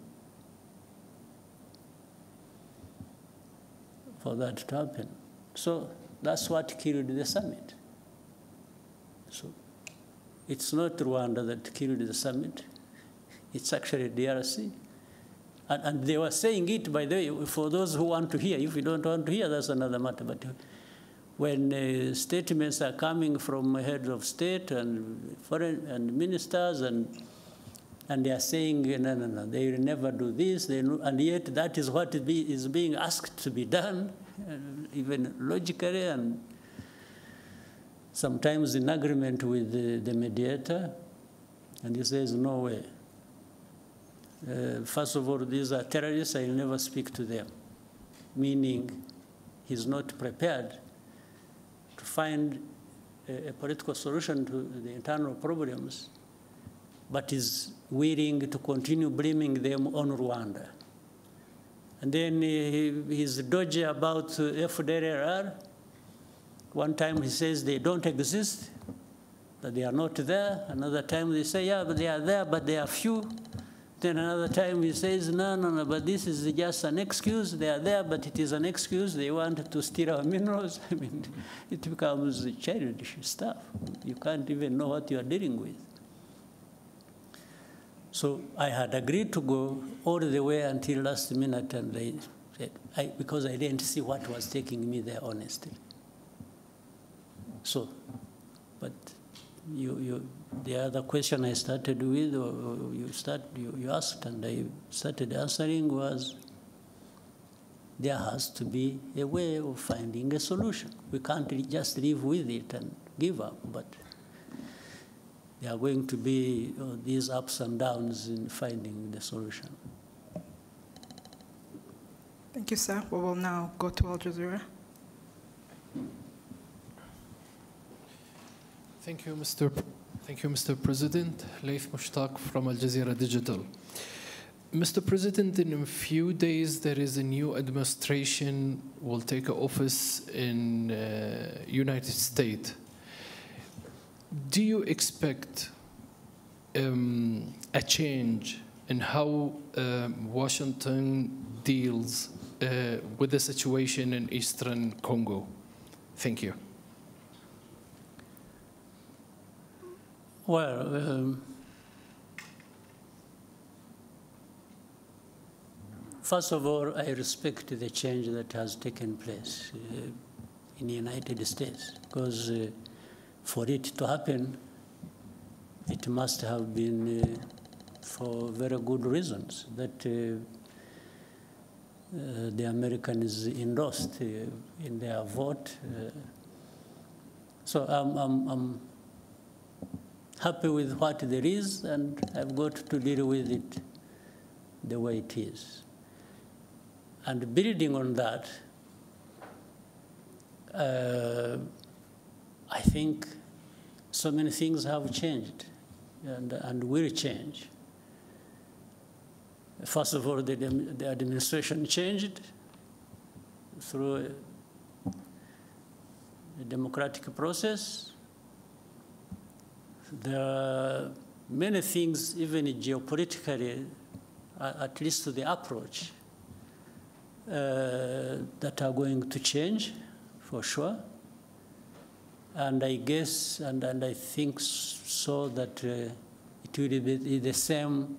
S3: that to happen. So that's what killed the summit. So it's not Rwanda that killed the summit. It's actually DRC. And they were saying it, by the way, for those who want to hear. If you don't want to hear, that's another matter. But when statements are coming from heads of state and foreign and ministers, and they are saying, no, no, no, they will never do this, and yet that is what is being asked to be done, even logically, and sometimes in agreement with the mediator, and he says, no way. First of all, these are terrorists, I will never speak to them, meaning he's not prepared to find a political solution to the internal problems, but is willing to continue blaming them on Rwanda. And then he's dodgy about FDLR. One time he says they don't exist, that they are not there. Another time they say, yeah, but they are there, but they are few. Then another time he says, no, no, no, but this is just an excuse. They are there, but it is an excuse. They want to steal our minerals. I mean, it becomes childish stuff. You can't even know what you are dealing with. So I had agreed to go all the way until last minute, and they because I didn't see what was taking me there, honestly. So, but the other question I started with, or you asked, and I started answering was, there has to be a way of finding a solution. We can't just live with it and give up, but there are going to be these ups and downs in finding the solution.
S1: Thank you, sir. We will now go to Al Jazeera.
S5: Thank you, Mr. President. Laith Mushtaq from Al Jazeera Digital. Mr. President, in a few days, there is a new administration will take office in United States. Do you expect a change in how Washington deals with the situation in Eastern Congo? Thank you.
S3: Well, first of all, I respect the change that has taken place in the United States, because for it to happen, it must have been for very good reasons that the Americans endorsed in their vote. So I'm happy with what there is, and I've got to deal with it the way it is. And building on that, I think so many things have changed and will change. First of all, the administration changed through a democratic process. There are many things, even geopolitically, at least the approach, that are going to change, for sure. And I guess, and I think so, that it will be the same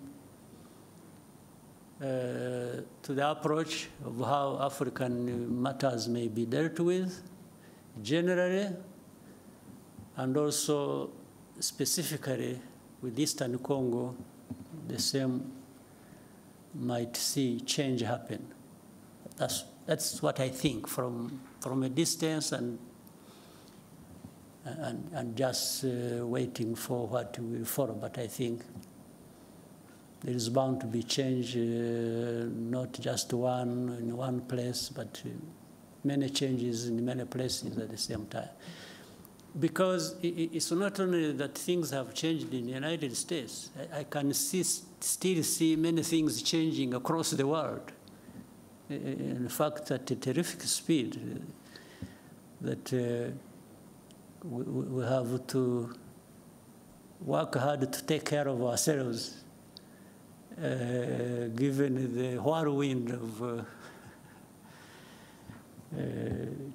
S3: to the approach of how African matters may be dealt with, generally, and also specifically with Eastern Congo, the same might see change happen. That's what I think from a distance and just waiting for what will follow. But I think there is bound to be change, not just one in one place, but many changes in many places at the same time. Because it's not only that things have changed in the United States. I can still see many things changing across the world. In fact, at a terrific speed, that we have to work hard to take care of ourselves, given the whirlwind of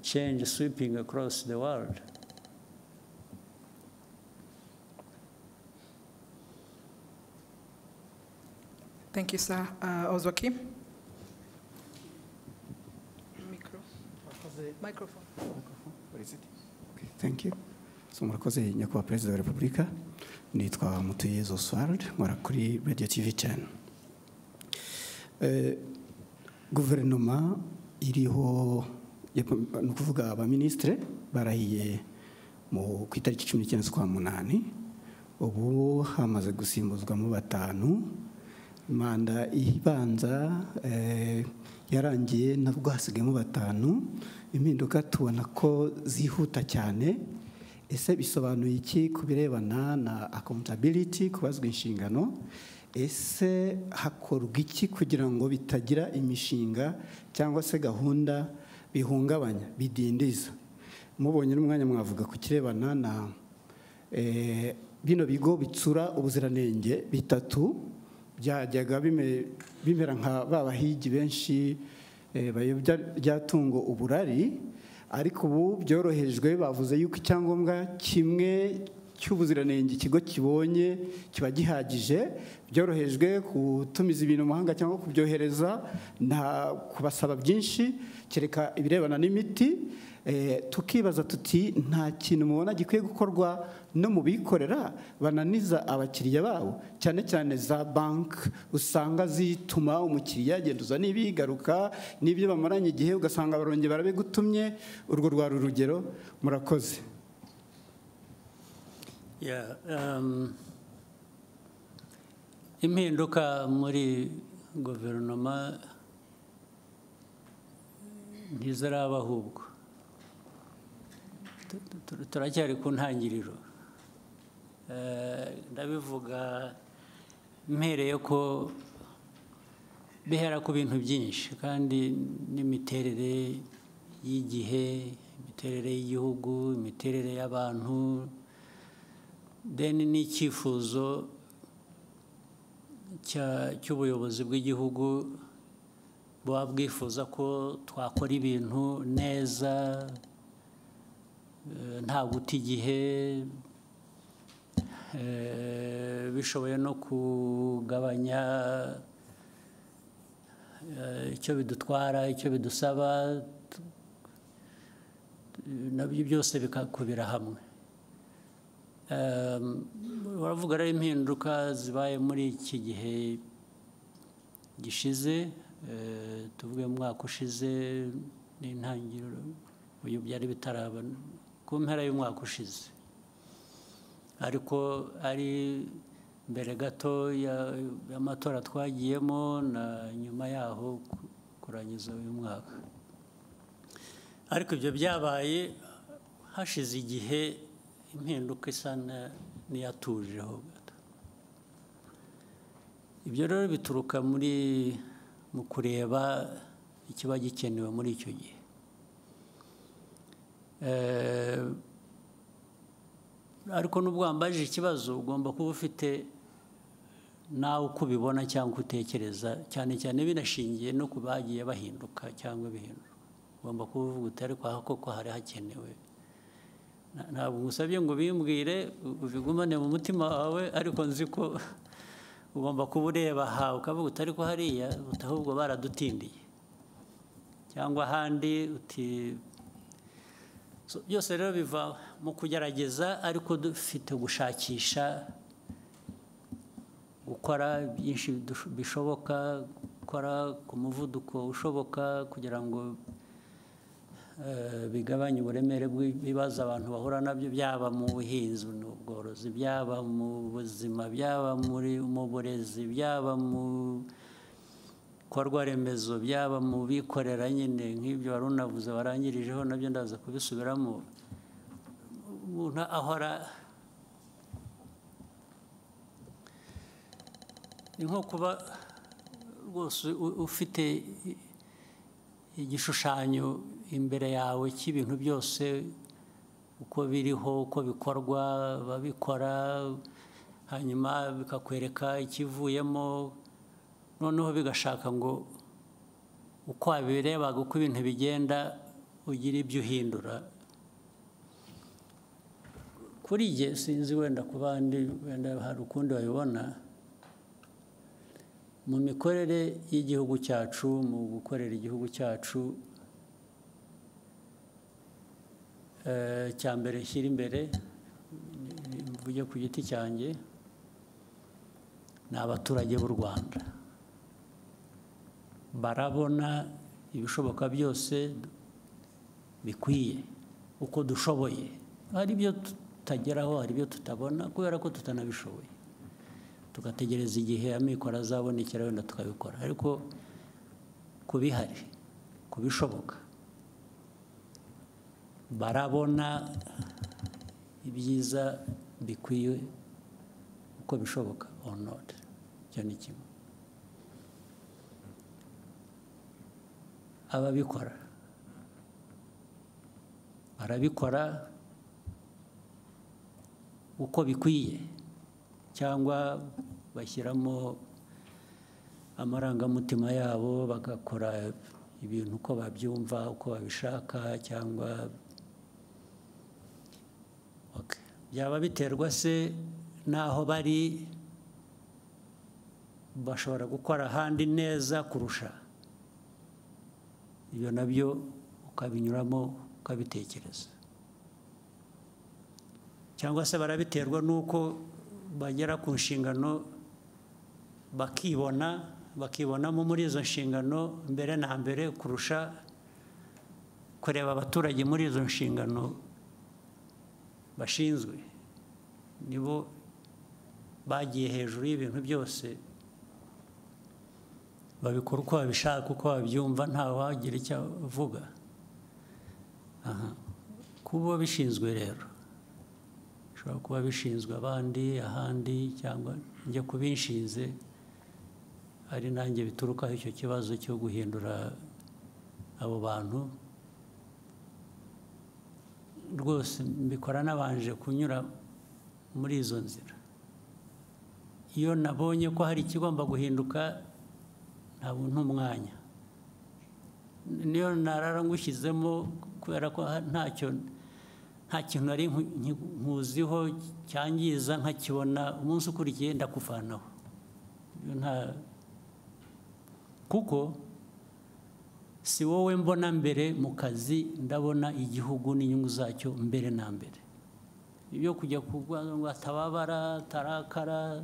S3: change sweeping across the world.
S1: Thank you, sir. Ozwaki? Microphone.
S6: What is it? Okay, thank you. So, murakoze nyakubahwa Perezida wa Repubulika, nitwa Mutuyezu Oswald, nkora kuri Radio TV 10. Guverinoma iriho, ni ukuvuga abaministre barahiye ku itariki 19 z'ukwa munani, ubu hamaze gusimbuzwamo 5. Manda ibanza yarangiye nabwo hasigayemo 5. Impinduka tubona ko zihuta cyane. Ese bisobanuye iki kubirebana na accountability, kubazwa inshingano? Ese hakorwa iki kugira ngo bitagira imishinga cyangwa se gahunda bihungabanya, bidindiza? Mubonye n'umwanya mwavuga ku kirebana na bino bigo bitsura ubuziranenge 3 byajyaga bimera nka babahigi benshi bayobya ryatungo uburari, ariko ubu byorohejwe, bavuze yuko icyangombwa kimwe cy'ubuziranenge ikigo kibonye kiba gihagije, byorohejwe gutumiza ibintu mu mahanga cyangwa kubyohereza, nta kubasaba byinshi kereka ibirebana n'imiti. Tukibaza tuti nta kintu mubona gikwiye gukorwa no mu bikorera bananiza abakiriya babo, cyane cyane za banki usanga zituma umukiriya agenda uzana ibigaruka n'ibyo bamaranye igihe ugasanga barongeye barabigutumye. Urwo rwari urugero. Murakoze.
S3: Impinduka muri guverinoma ntiziraba, ahubwo turacyari ku ntangiriro. Ndabivuga mpereye ko bihera ku bintu byinshi, kandi n'imiterere y'igihe, imiterere y'igihugu, imiterere y'abantu, n'icyifuzo cy'ubuyobozi bw'igihugu buba bwifuza ko twakora ibintu neza, nta guta igihe, bishoboye no kugabanya icyo bidutwara, icyo bidusaba, nabyo byose bikakubira hamwe. Baravuga rero impinduka zibaye muri iki gihe gishize, tuvuge mu mwaka ushize n'intangiriro, uyu byari bitaraba ku mpera y'umwaka ushize, ariko ari mbere gato y'amatora twagiyemo na nyuma yaho kurangiza uyu mwaka. Ariko ibyo byabaye hashize igihe, impinduka isa n'iyatujeho gato. Ibyo rero bituruka mu kureba ikiba gikenewe muri icyo gihe. Ariko n'ubwo wambajije ikibazo, ugomba kuba ufite nawe uko ubibona cyangwa utekereza, cyane cyane binashingiye no ku bagiye bahinduka cyangwa bihindura. Ugomba kuba uvuga uti ariko aha koko hari hakenewe. Ntabwo ngusabye ngo bimbwire ubigumane mu mutima wawe, ariko nzi ko ugomba kuba ureba aha ukavuga uti ariko hariya ahubwo baradutindiye, cyangwa ahandi uti. Byose rero biva mu kugerageza, ariko dufite gushakisha, gukora byinshi bishoboka, gukora ku muvuduko ushoboka kugira ngo bigabanye uburemere bw'ibibazo abantu bahura nabyo, byaba mu buhinzi n'ubworozi, byaba mu buzima, byaba mu burezi, byaba mu bikorwa remezo, byaba mu bikorera nyine nk'ibyo wari unavuze warangirijeho, nabyo ndaza kubisubiramo. Umuntu ahora ni nko kuba rwose ufite igishushanyo imbere yawe cy'ibintu byose uko biriho, uko bikorwa, babikora, hanyuma bikakwereka ikivuyemo, noneho bigashaka ngo uko wabirebaga uko ibintu bigenda ugire ibyo uhindura. Kuri jye sinzi, wenda ku bandi wenda hari ukundi babibona. Mu mikorere y'igihugu cyacu, mu gukorera igihugu cyacu, cya mbere nshyira imbere, mvuge ku giti cyanjye, ni abaturage b'u Rwanda. Barabona ibishoboka byose bikwiye uko dushoboye. Hari ibyo tutageraho, hari ibyo tutabona kubera ko tutanabishoboye, tugategereza igihe amikoro azabonekera wenda tukabikora. Ariko ku bihari, ku bishoboka, barabona ibyiza bikwiye uko bishoboka or not. Icyo ni kimwe. Ababikora barabikora uko bikwiye, cyangwa bashyiramo amarangamutima yabo, bagakora ibintu uko babyumva, uko babishaka, cyangwa byaba biterwa se n'aho bari bashobora gukora ahandi neza kurusha. Ibyo nabyo ukabinyuramo ukabitekereza. Cyangwa se barabiterwa n'uko bagera ku nshingano bakibonamo muri izo nshingano mbere na mbere kurusha kureba abaturage muri izo nshingano bashinzwe. Nibo bagiye hejuru y'ibintu byose, babikora uko babishaka, uko babyumva, nta wagira icyo avuga. Kuba bishinzwe rero bishobora kuba bishinzwe abandi ahandi, cyangwa njye kubinshinze ari nanjye biturukaho icyo kibazo cyo guhindura abo bantu. Rwose mbikora nabanje kunyura muri izo nzira. Iyo nabonye ko hari ikigomba guhinduka ntabwo ntumwanya, niyo narara ngushyizemo kubera ko nta kintu nari nkuziho cyangiza, nkakibona umunsi ukurikiye ndakuvanaho. Kuko si wowe mbona mbere mu kazi, ndabona igihugu n'inyungu zacyo mbere na mbere. Ibyo kujya kuvuga ngo atababara, tarakara,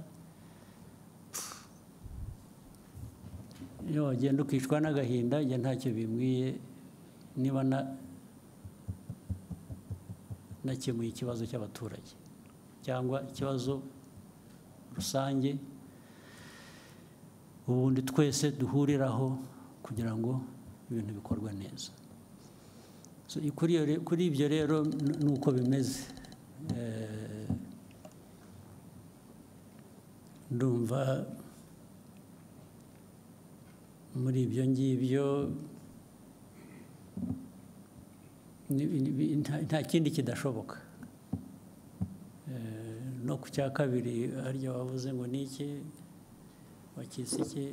S3: iyo wagenda ukicwa n'agahinda, njye ntacyo bimbwiye niba nakemuye ikibazo cy'abaturage cyangwa ikibazo rusange ubundi twese duhuriraho kugira ngo ibintu bikorwe neza. Kuri ibyo rero ni uko bimeze. Ndumva muri ibyo ngibyo nta kindi kidashoboka. No ku cya kabiri harya wavuze ngo ni iki, wakise iki?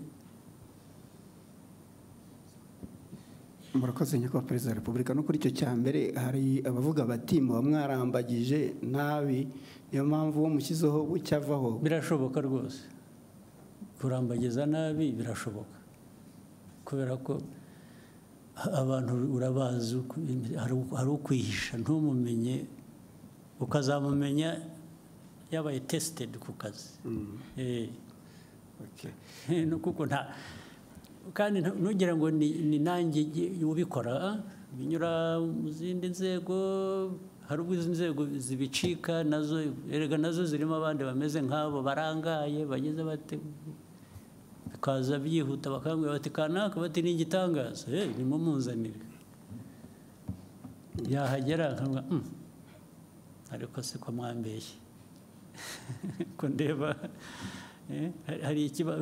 S6: Murakoze nyakubahwa Perezida wa Repubulika. No kuri icyo cya mbere hari abavuga bati muba mwarambagije nabi, niyo mpamvu uwo mushyizeho bucyavaho.
S3: Birashoboka rwose kurambagiza nabi, birashoboka, kubera ko abantu urabazi, hari ukwihisha ntumumenye, ukazamumenya yabaye tested ku kazi. Kuko kandi ntugira ngo ni nanjye ubikora, binyura mu zindi nzego. Hari ubwo izi nzego zibicika nazo, erega nazo zirimo abandi bameze nk'abo barangaye, bageze bate, bikaza byihuta bakambwira bati kanaka, bati ni igitangaza, nimumuzanire. Yahagera akamwa ariko se ko mwambeshye ko ndeba hari ikibazo.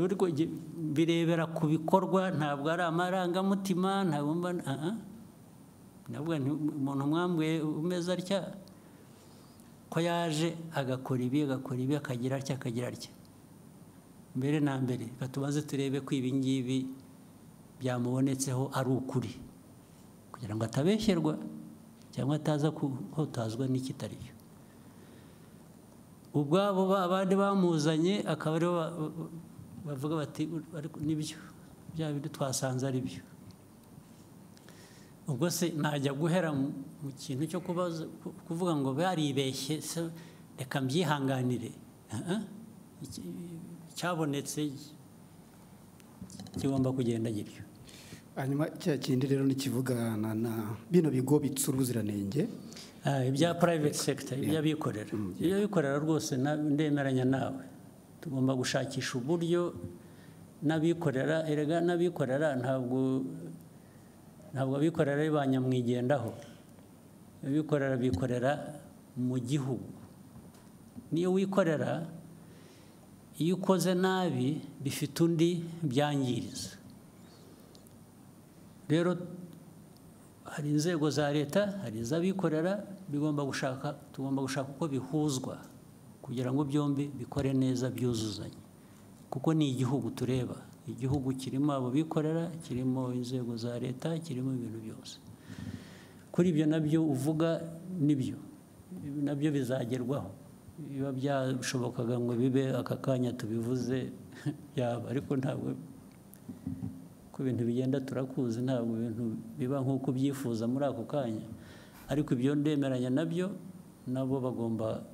S3: Birebera ku bikorwa, ntabwo ari amarangamutima. Ntabwo umuntu mwambwiye umeze atya ko yaje agakora ibi akagira atya. Mbere na mbere tubanze turebe ko ibi ngibi byamubonetseho ari ukuri, kugira ngo atabeshyerwa cyangwa ataza kuhotazwa n'ikitari cyo. Ubwabo abandi bamuzanye akaba aribo bavuga bati nibyo, bya bindi twasanze ari byo. Ubwo se najya guhera mu kintu cyo kuvuga ngo baribeshye, reka mbyihanganire. Cyabonetse kigomba kugenda gityo.
S6: Hanyuma cya kindi rero nikivugana na bino bigo bitsura ubuziranenge,
S3: ibya private sector, iby'abikorera. Iby'abikorera rwose ndemeranya nawe, tugomba gushakisha uburyo n'abikorera. Erega n'abikorera ntabwo abikorera ari ba nyamwigendaho. Abikorera bikorera mu gihugu. Niyo wikorera, iyo ukoze nabi bifite undi byangiriza. Rero hari inzego za leta, hari iz'abikorera, tugomba gushaka uko bihuzwa kugira ngo byombi bikore neza, byuzuzanye. Kuko ni igihugu tureba, igihugu kirimo abo bikorera, kirimo inzego za leta, kirimo ibintu byose. Kuri ibyo nabyo uvuga nibyo, nabyo bizagerwaho. biba byashobokaga ngo bibe aka kanya tubivuze byaba, ariko ntabwo ku bintu bigenda turakuzi, ntabwo ibintu biba nk'uko ubyifuza muri ako kanya, ariko ibyo ndemeranya nabyo, nabo bagomba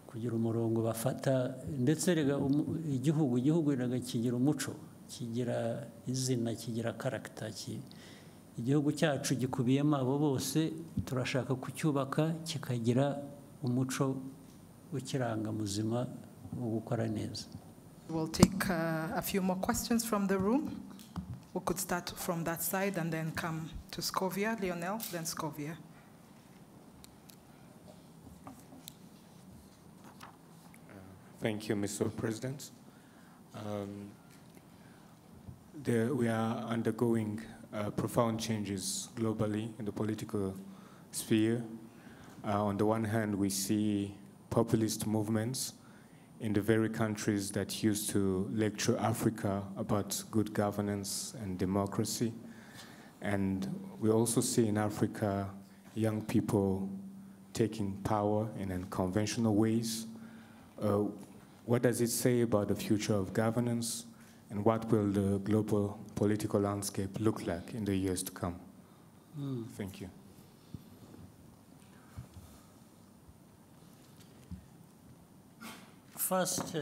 S3: kugira umurongo bafata, ndetse igihugu kigira umuco, kigira izina, kigira karagita. Igihugu cyacu gikubiyemo abo bose, turashaka kucyubaka kikagira umuco ukiranga muzima wo gukora neza.
S1: We'll take a few more questions from the room. We could start from that side and then come to Scovia. Lionel, then Scovia.
S7: Thank you, Mr. President. We are undergoing profound changes globally in the political sphere. On the one hand, we see populist movements in the very countries that used to lecture Africa about good governance and democracy. And we also see in Africa young people taking power in unconventional ways. What does it say about the future of governance, and what will the global political landscape look like in the years to come? Thank you.
S3: First,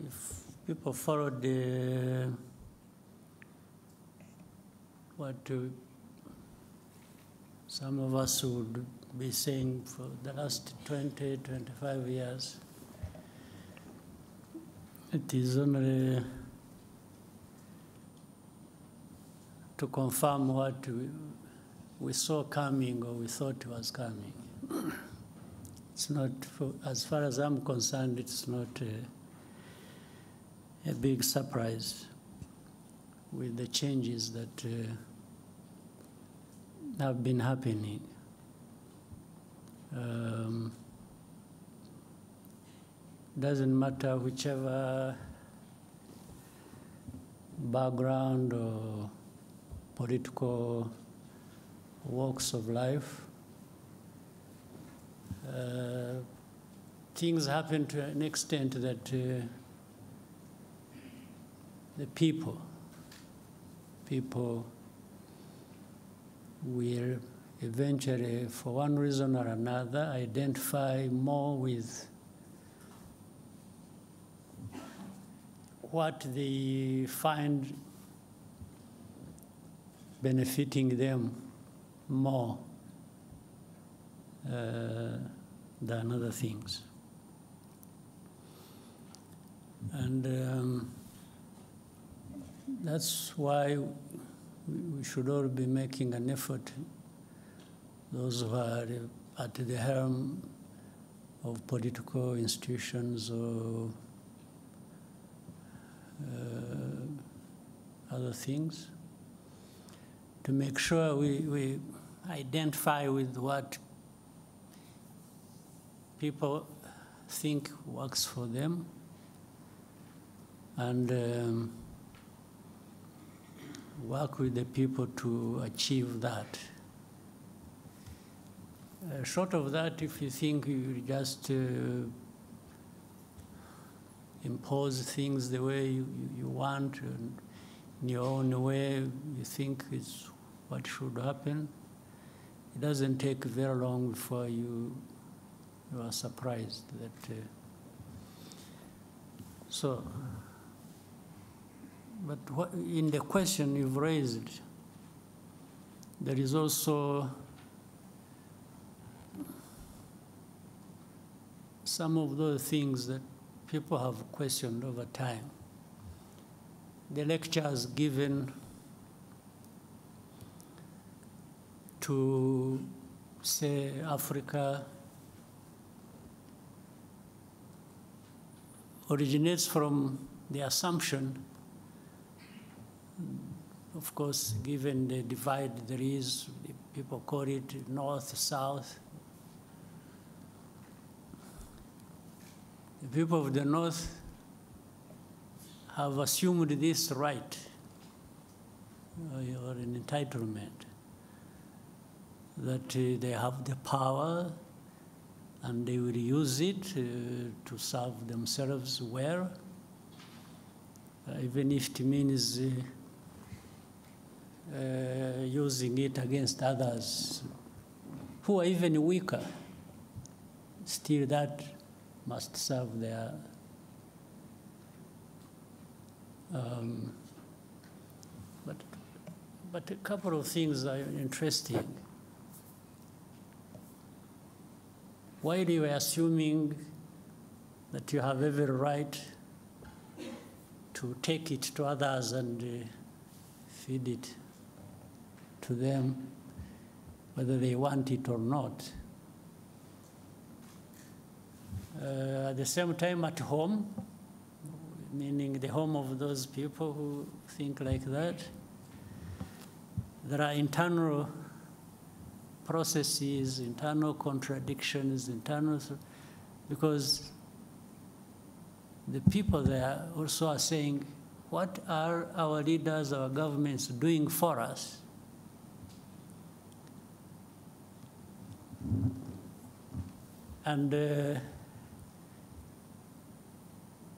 S3: if people followed what some of us would be saying for the last 20, 25 years, it is only to confirm what we saw coming, or we thought was coming. It's not, as far as I'm concerned, it's not a big surprise with the changes that have been happening. Doesn't matter whichever background or political walks of life. Things happen to an extent that the people will eventually, for one reason or another, identify more with what they find benefiting them more than other things. And that's why we should all be making an effort, those who are at the helm of political institutions or other things, to make sure we identify with what people think works for them, and work with the people to achieve that. Short of that, if you think you just impose things the way you want, and in your own way you think is what should happen, it doesn't take very long before you are surprised that. But in the question you've raised, there is also some of those things that people have questioned over time. The lectures given to, say, Africa originates from the assumption, of course, given the divide there is, people call it north, south. The people of the north have assumed this right or an entitlement. that they have the power and they will use it to serve themselves well, even if it means using it against others who are even weaker. Still, that must serve their but a couple of things are interesting. While you are assuming that you have every right to take it to others and feed it to them, whether they want it or not. At the same time, at home, meaning the home of those people who think like that, there are internal processes, internal contradictions, because the people there also are saying, what are our leaders, our governments doing for us? And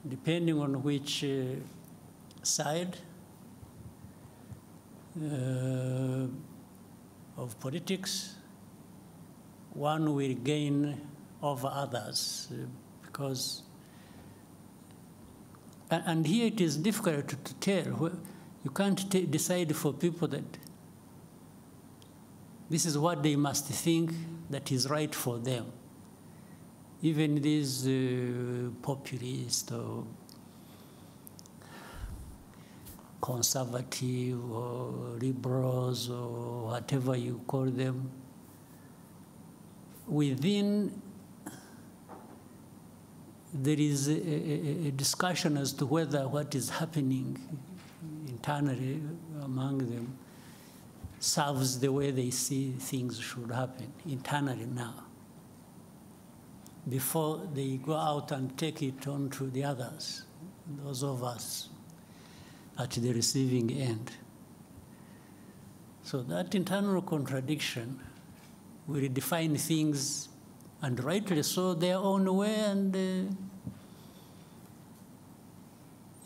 S3: depending on which side of politics, one will gain over others, because, and here it is difficult to tell. You can't decide for people that this is what they must think that is right for them. Even these populist or conservative or liberals or whatever you call them, within there is a discussion as to whether what is happening internally among them serves the way they see things should happen internally now, before they go out and take it on to the others, those of us at the receiving end. So that internal contradiction will define things, and rightly so, their own way. And you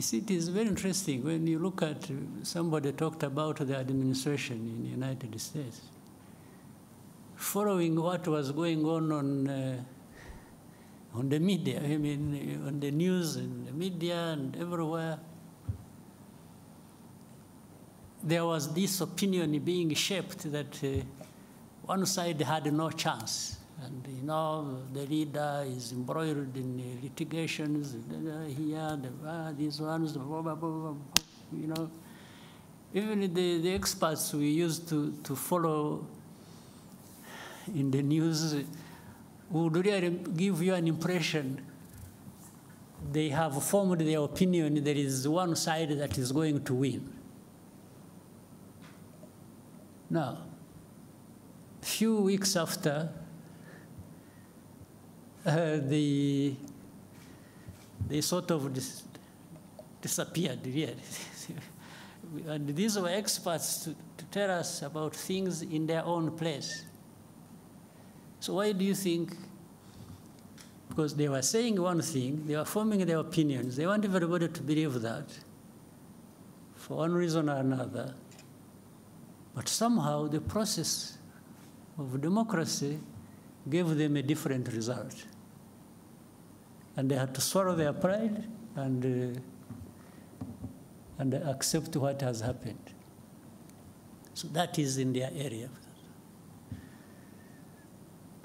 S3: see, it is very interesting when you look at, somebody talked about the administration in the United States. Following what was going on the media, I mean, on the news and the media and everywhere, there was this opinion being shaped that one side had no chance. And, you know, the leader is embroiled in litigations, here, these ones, blah, blah, blah, blah, you know. Even the experts we used to follow in the news would really give you an impression they have formed their opinion there is one side that is going to win. Now, a few weeks after, they sort of disappeared, really. And these were experts to tell us about things in their own place. So why do you think? Because they were saying one thing, they were forming their opinions, they want everybody to believe that for one reason or another. But somehow the process of democracy gave them a different result. And they had to swallow their pride and accept what has happened. So that is in their area.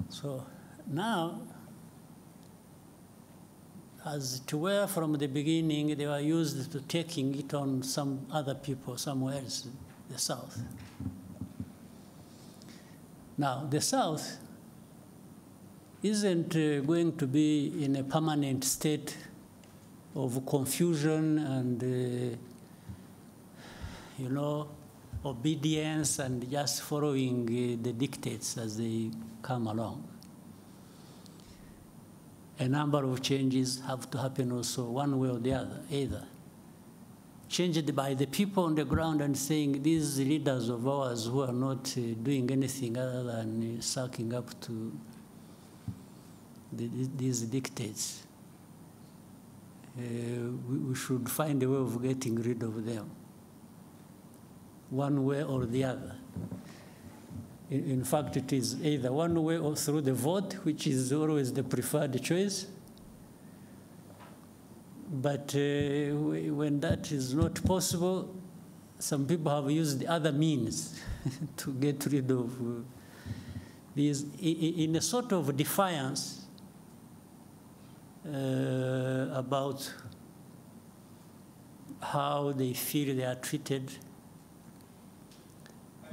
S3: So now, as it were from the beginning, they were used to taking it on some other people somewhere else, in the South. Now, the South isn't going to be in a permanent state of confusion and, you know, obedience and just following the dictates as they come along. A number of changes have to happen also one way or the other, either changed by the people on the ground and saying these leaders of ours who are not doing anything other than sucking up to these dictates. We should find a way of getting rid of them, one way or the other. In fact, it is either one way or through the vote, which is always the preferred choice. But when that is not possible, some people have used other means to get rid of these, in a sort of defiance about how they feel they are treated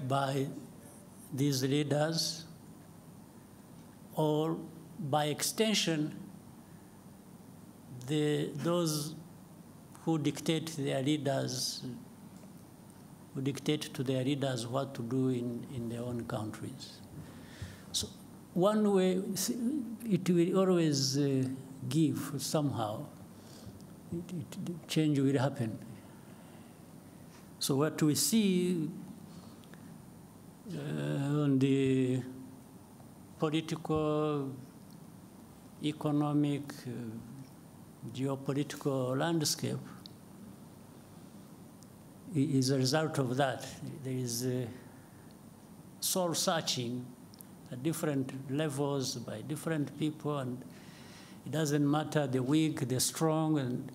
S3: by these leaders, or by extension, those who dictate their leaders, who dictate to their leaders what to do in their own countries. So one way, it will always give somehow, change will happen. So what we see on the political, economic, geopolitical landscape is a result of that. There is soul searching at different levels by different people, and it doesn't matter the weak, the strong, and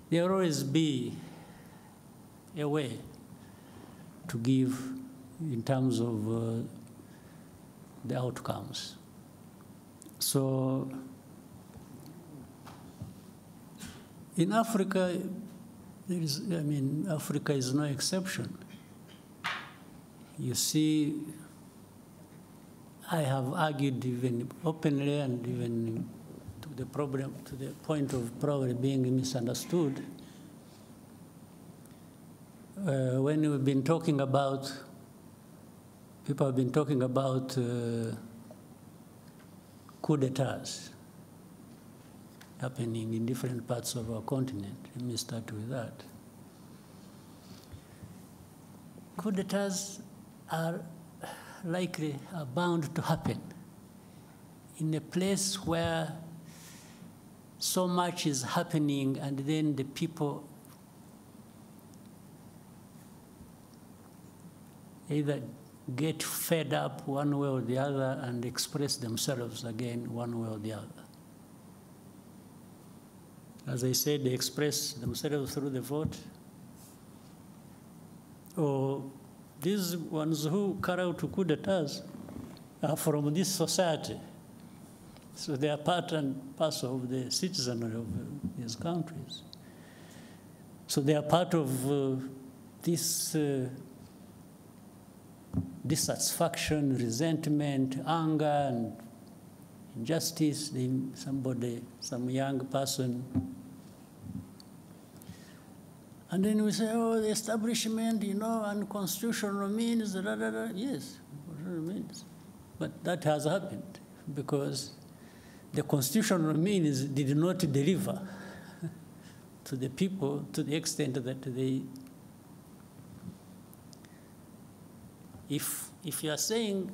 S3: there will always be a way to give in terms of the outcomes. So in Africa, Africa is no exception. You see, I have argued even openly and even to the point of probably being misunderstood. When we've been talking about, people have been talking about coup d'etats happening in different parts of our continent. Let me start with that. Coup d'etats are bound to happen in a place where so much is happening, and then the people either get fed up one way or the other and express themselves again one way or the other. As I said, they express themselves through the vote, or these ones who carry out coup d'etats are from this society. So they are part and parcel of the citizenry of these countries. So they are part of this dissatisfaction, resentment, anger, and injustice. Some young person. And then we say, oh, the establishment, unconstitutional means, Yes, whatever means. But that has happened because the constitutional means did not deliver to the people to the extent that they. If you are saying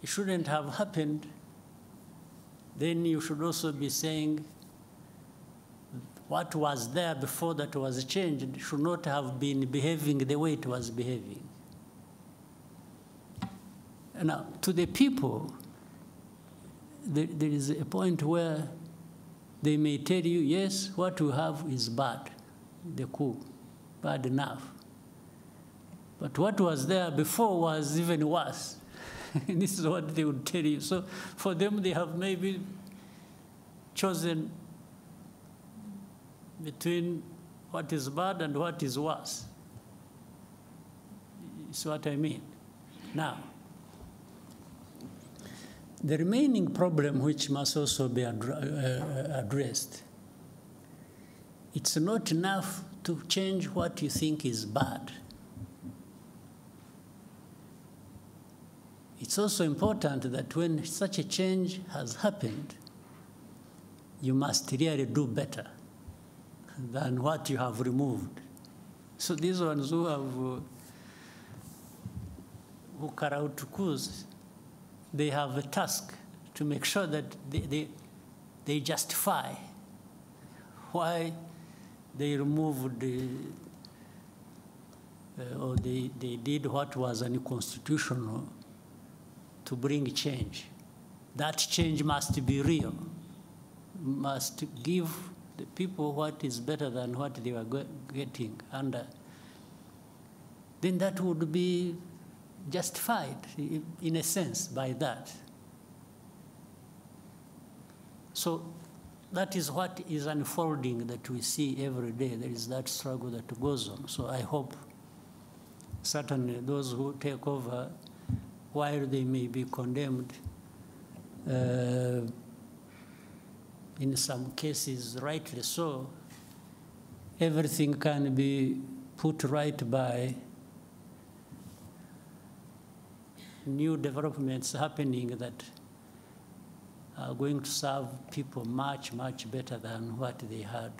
S3: it shouldn't have happened, then you should also be saying what was there before that was changed should not have been behaving the way it was behaving. Now, to the people, there is a point where they may tell you, yes, what we have is bad, the coup, bad enough. But what was there before was even worse. This is what they would tell you. So for them, they have maybe chosen between what is bad and what is worse. Is what I mean. Now, the remaining problem, which must also be addressed, it's not enough to change what you think is bad. It's also important that when such a change has happened, you must really do better than what you have removed. So these ones who have who carry out coups, they have a task to make sure that they justify why they removed the, or they did what was unconstitutional to bring change. That change must be real, must give the people what is better than what they were getting. And then that would be justified, in a sense, by that. So that is what is unfolding that we see every day. There is that struggle that goes on. So I hope certainly those who take over, while they may be condemned, in some cases rightly so, everything can be put right by new developments happening that are going to serve people much, much better than what they had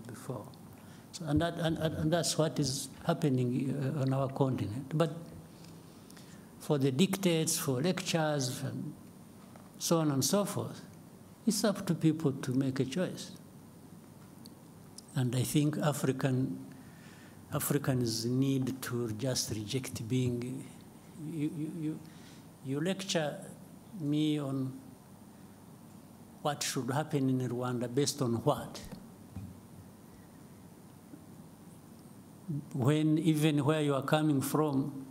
S3: before. So, and that's what is happening on our continent. But for the dictates, for lectures, and so on and so forth, it's up to people to make a choice. And I think Africans need to just reject being, you lecture me on what should happen in Rwanda based on what? When even where you are coming from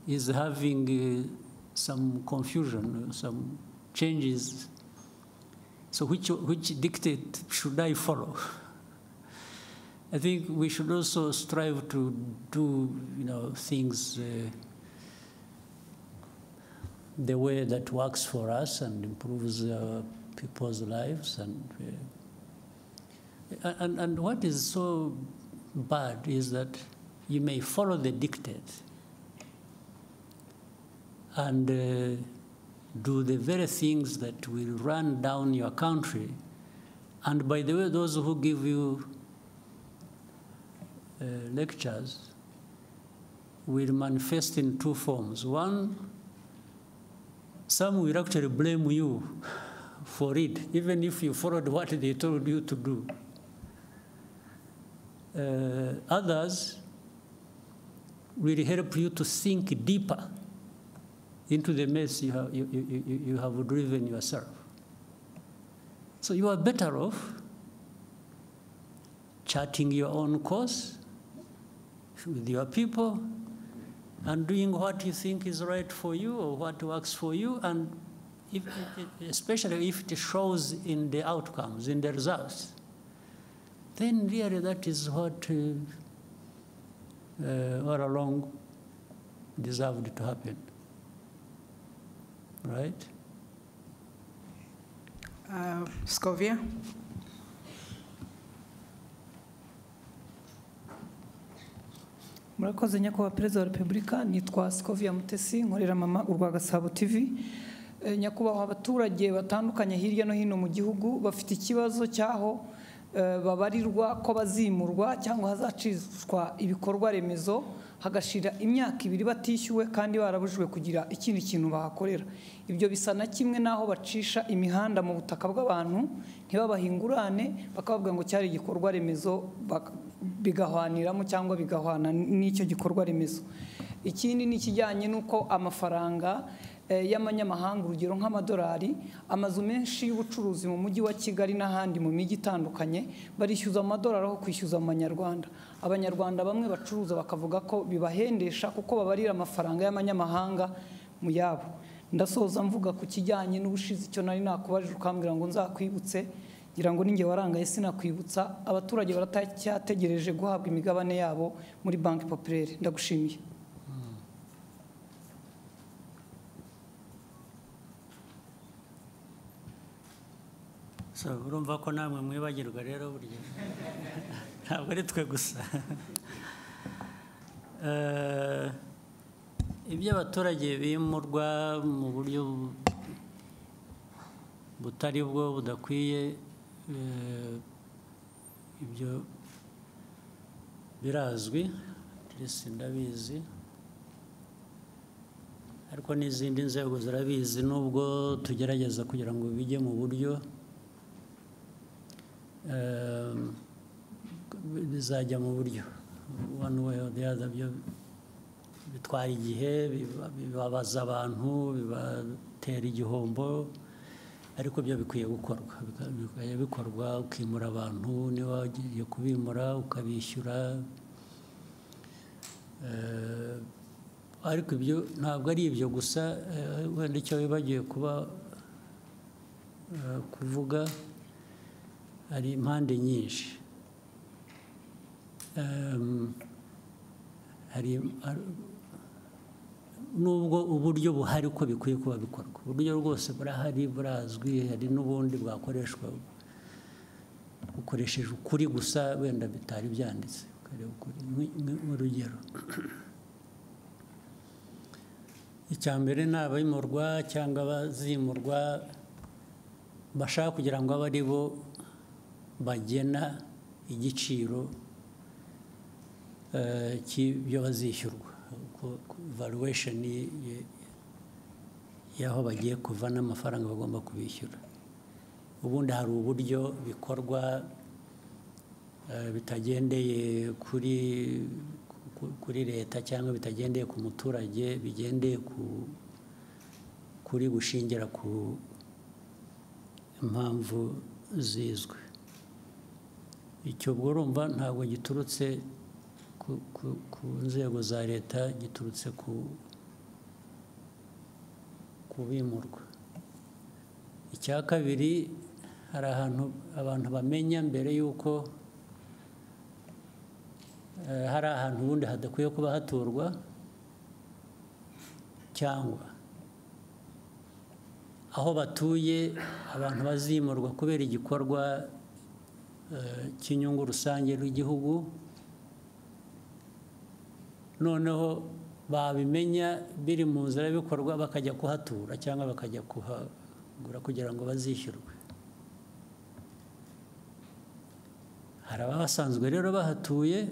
S3: is having some confusion, some changes. So which dictate should I follow? I think we should also strive to do, things the way that works for us and improves people's lives. And what is so bad is that you may follow the dictate and do the very things that will run down your country. And by the way, those who give you lectures will manifest in two forms. One, some will actually blame you for it, even if you followed what they told you to do. Others will help you to sink deeper into the mess you have driven yourself. So you are better off charting your own course with your people and doing what you think is right for you or what works for you, and especially if it shows in the outcomes, in the results, then really that is what all along deserved to happen. Right?
S1: Scovia?
S8: Murakoze nyakubahwa Perezida wa Repubulika, nitwa Scovia Mutesi, nkorera mama urwa Gasabo TV. Nyakubahwa abaturage batandukanye hirya no hino mu gihugu bafite ikibazo cyaho babarirwa ko bazimurwa cyangwa hazacishwa ibikorwa remezo hagashira imyaka 2 batishyuwe kandi barabujwe kugira ikindi kintu bahakorera. Ibyo bisa na kimwe naho bacisha imihanda mu butaka bw'abantu ntibabahingurane bakavuga ngo cyari igikorwa remezo bigahwaniramo cyangwa bigahwana n'icyo gikorwa remezo. Ikindi ni kijyanye nuko amafaranga y'amanyamahanga urugero nk'amadolari, amazu menshi y'ubucuruzi mu mujyi wa Kigali n'ahandi mu mijyi itandukanye barishyuza amadolari aho kwishyuza mu manyarwanda. Abanyarwanda bamwe bacuruza bakavuga ko bibahendesha kuko babarira amafaranga y'amanyamahanga mu yabo. Ndasoza mvuga ku kijyanye n'ubushizi cyo nari nakubajije ukambwira ngo nzakwibutse, ngira ngo ninge warangaye sinakwibutsa. Abaturage baratacyategereje guhabwa imigabane yabo muri Banque Populaire. Ndagushimiye.
S3: So urumva ko namwe mwibagirwa rero burya ntabwo ari twe gusa. Ibyo abaturage bimurwa mu buryo butari bwo budakwiye, ibyo birazwi, ndetse ndabizi, ariko n'izindi nzego zirabizi, nubwo tugerageza kugira ngo bijye mu buryo bizajya mu buryo one way or the other. Byo bitwara igihe, bibabaza abantu, bibatera igihombo, ariko byo bikwiye gukorwa, bikwiye bikorwa, ukimura abantu, niba wagiye kubimura ukabishyura, ariko ibyo ntabwo ari ibyo gusa. Wenda icyo wibagiwe kuvuga, hari impande nyinshi. Nubwo uburyo buhari uko bikwiye kuba bikorwa, uburyo rwose burahari, burazwi, hari n'ubundi bwakoreshwa bukoresheje ukuri gusa, wenda bitari byanditse. Nk'urugero, icya mbere ni abimurwa cyangwa abazimurwa bashaka kugira ngo abe ari bo bagena igiciro cy'ibyo bazishyurwa, valuation y'aho bagiye kuva n'amafaranga bagomba kubishyura. Ubundi hari uburyo bikorwa bitagendeye kuri leta cyangwa bitagendeye ku muturage, bigendeye kuri gushingira ku impamvu zizwe. Icyo ubwo urumva ntabwo giturutse ku nzego za leta, giturutse ku bimurwa. Icya kabiri, hari ahantu abantu bamenya mbere y'uko hari ahantu ubundi hadakwiye kuba haturwa, cyangwa aho batuye abantu bazimurwa kubera igikorwa cy'inyungu rusange rw'igihugu, noneho babimenya biri mu nzira bikorwa, bakajya kuhatura cyangwa bakajya kuhagura kugira ngo bazishyurwe. Hari abasanzwe rero bahatuye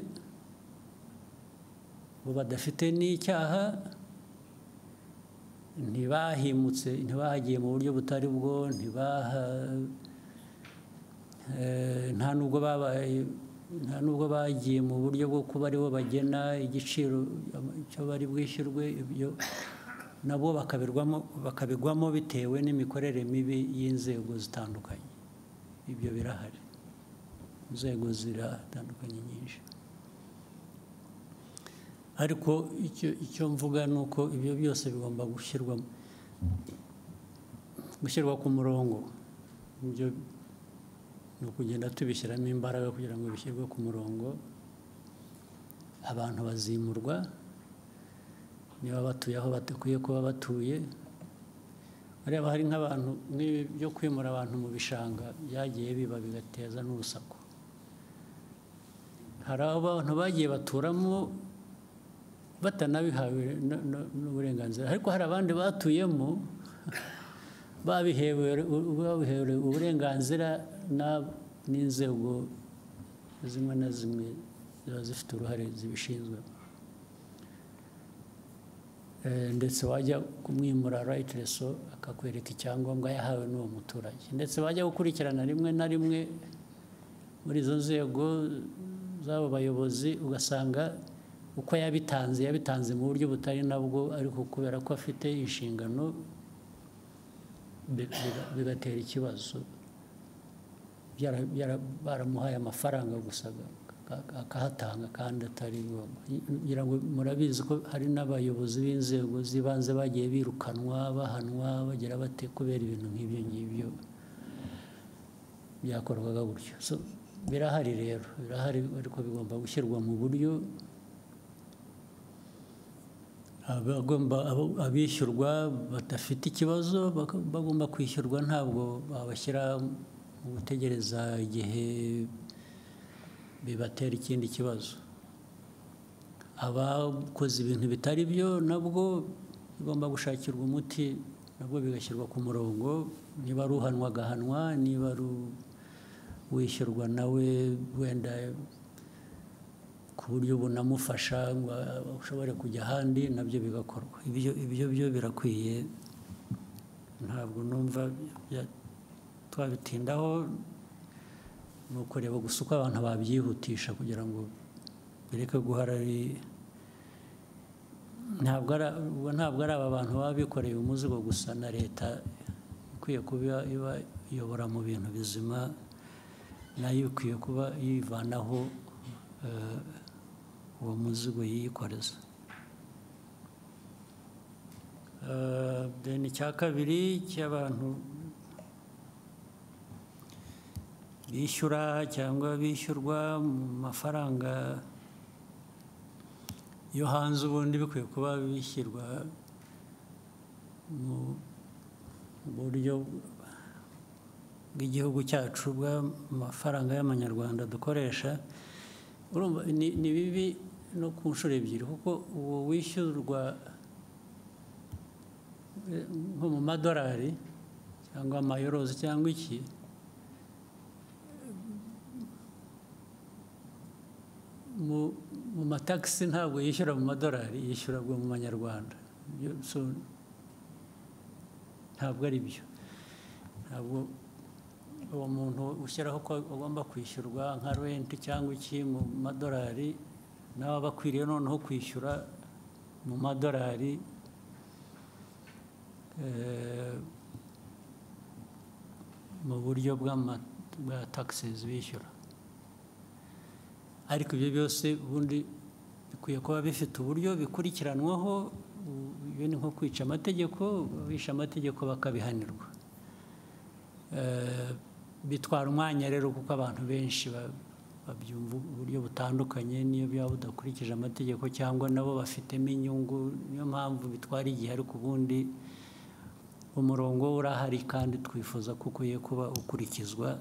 S3: bo badafite n'icyaha, ntibahimutse, ntibahagiye mu buryo butari bwo, nta nubwo bagiye mu buryo bwo kuba aribo bagena igiciro cyo bari bwishyurwe. Ibyo nabo bakabigwamo bitewe n'imikorere mibi y'inzego zitandukanye. Ibyo birahari, inzego ziratandukanye nyinshi, ariko icyo mvuga ni uko ibyo byose bigomba gushyirwa ku murongo. Ibyo ni ukugenda tubishyiramo imbaraga kugira ngo bishyirwe ku murongo. Abantu bazimurwa niba batuye aho badakwiye kuba batuye. Ureba hari nk'abantu byo kwimura abantu mu bishanga byagiye biba bigateza n'urusaku. Hari abantu bagiye baturamo batanabihawe n'uburenganzira, ariko hari abandi batuyemo babihewe uburenganzira n'inzego zimwe na zimwe ziba zifite uruhare zibishinzwe. Ndetse wajya kumwimura rightresso akakwereka icyangombwa yahawe n'uwo muturage, ndetse wajya gukurikirana rimwe na rimwe muri izo nzego z'abo bayobozi ugasanga uko yabitanze mu buryo butari nabwo, ariko kubera ko afite inshingano bigatera ikibazo. Baramuhaye amafaranga gusa akahatanga kandi atari ngombwa. Ngira ngo murabizi ko hari n'abayobozi b'inzego z'ibanze bagiye birukanwa, bahanwa, bagira bate kubera ibintu nk'ibyo ngibyo byakorwaga gutyo. Birahari rero, birahari, ariko bigomba gushyirwa mu buryo abishyurwa badafite ikibazo bagomba kwishyurwa, ntabwo babashyira mu gutegereza igihe bibatera ikindi kibazo. Abakoze ibintu bitari byo nabwo bigomba gushakirwa umuti nabwo bigashyirwa ku murongo, niba ari uhanwa agahanwa, niba ari wishyurwa nawe wenda ku buryo bunamufasha ngo ushobore kujya ahandi, nabyo bigakorwa. Ibyo byo birakwiye, ntabwo numva twabitindaho, ni ukureba gusa uko abantu babyihutisha kugira ngo bireke guhara ari ntabwo ari aba bantu baba bikoreye umuzigo gusa, na leta ikwiye kuba iyobora mu bintu bizima, nayo ikwiye kuba yivanaho uwo muzigo yiyikoreza. Then icya kabiri cy'abantu bishyura cyangwa bishyurwa mu mafaranga yo hanze, ubundi bikwiye kuba bishyirwa mu buryo bw'igihugu cyacu bw'amafaranga y'amanyarwanda dukoresha. Urumva ni bibi no ku nshuro ebyiri, kuko uwo wishyurwa nko mu madolari cyangwa amayorozi cyangwa iki, mu matakisi ntabwo yishyura mu madolari, yishyura mu manyarwanda. Ntabwo ari byo. Ntabwo uwo muntu ushyiraho ko agomba kwishyurwa nka renti cyangwa iki mu madolari, nawe aba akwiriye noneho kwishyura mu madolari mu buryo bwa taxes bishyura. Ariko ibyo byose ubundi bikwiye kuba bifite uburyo bikurikiranwaho. Iyo ni nko kwica amategeko, bisha amategeko bakabihanirwa. Bitwara umwanya rero, kuko abantu benshi babyumva uburyo butandukanye, niyo byaba budakurikije amategeko cyangwa nabo bafitemo inyungu, niyo mpamvu bitwara igihe. Ariko ubundi umurongo urahari kandi twifuza ko ukwiye kuba ukurikizwa.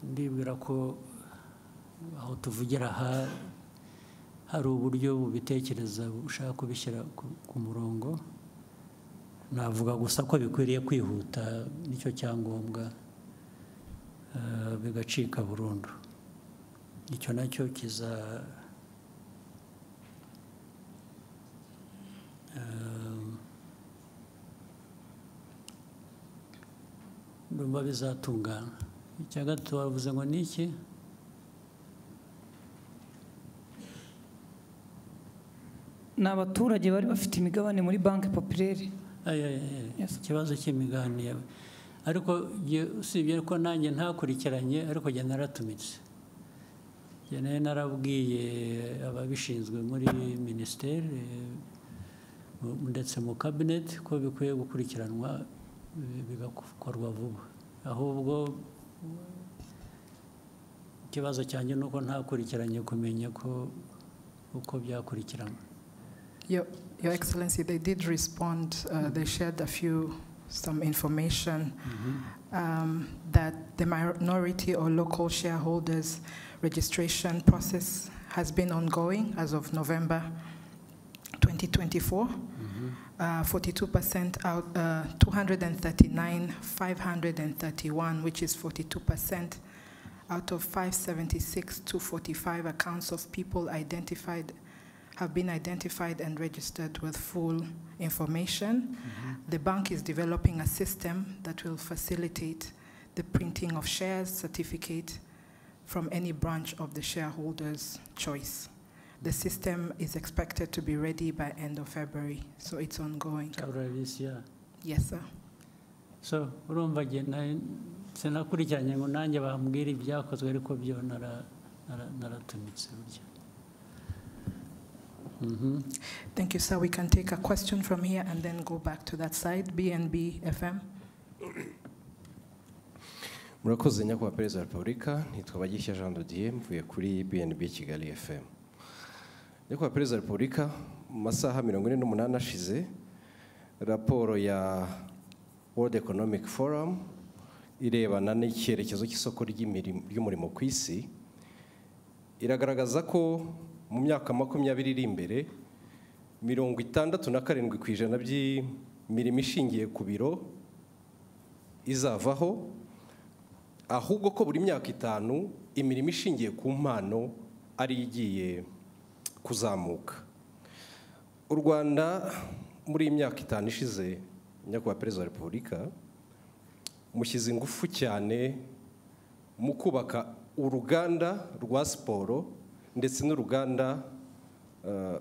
S3: Ndibwira ko aho tuvugira aha hari uburyo bubitekereza bushaka kubishyira ku murongo. Navuga gusa ko bikwiriye kwihuta, nicyo cyangombwa, bigacika burundu. Icyo nacyo ndumva bizatungana. Icya gatatu wavuze ngo ni iki?
S8: Ni abaturage bari bafite imigabane muri banki populaire.
S3: Ikibazo cy'imigabane, ariko usibye ko nanjye ntakurikiranye, ariko njye naratumitse. Njye narabwiye ababishinzwe muri minisiteri ndetse mu kabineti ko bikwiye gukurikiranwa bigakorwa vuba. Ahubwo ikibazo cyanjye ni uko ntakurikiranye kumenya ko uko byakurikiranwa.
S1: Your Excellency, they did respond. They shared some information that the minority or local shareholders registration process has been ongoing as of November 2024. 42% out, 239,531, which is 42% out of 576 to 45 accounts of people have been identified and registered with full information. The bank is developing a system that will facilitate the printing of shares certificate from any branch of the shareholder's choice. The system is expected to be ready by end of February, so it's ongoing.
S3: February this year?
S1: Yes, sir.
S3: So, urumva sinakurikiranye ngo nanjye bambwira ibyakozwe, ariko byo naratumitse burya.
S1: Thank you, sir. We can take a question from here and then go back to that side. BNB FM.
S9: Murakoze nyakubahwa Perezida wa Repubulika, nitwa Bagishya Jean de Dieu, mvuye kuri BNB Kigali FM. Nyakubahwa Perezida wa Repubulika, mu masaha 48 ashize, raporo ya World Economic Forum irebana n'icyerekezo cy'isoko ry'umurimo ku isi iragaragaza ko mu myaka 20 iri imbere 67% by'imirimo ishingiye ku biro izavaho, ahubwo ko buri myaka 5 imirimo ishingiye ku mpano ari igiye kuzamuka. U Rwanda muri imyaka 5 ishize, nyakubahwa Perezida wa Repubulika, mushyize ingufu cyane mu kubaka uruganda rwa siporo ndetse n'uruganda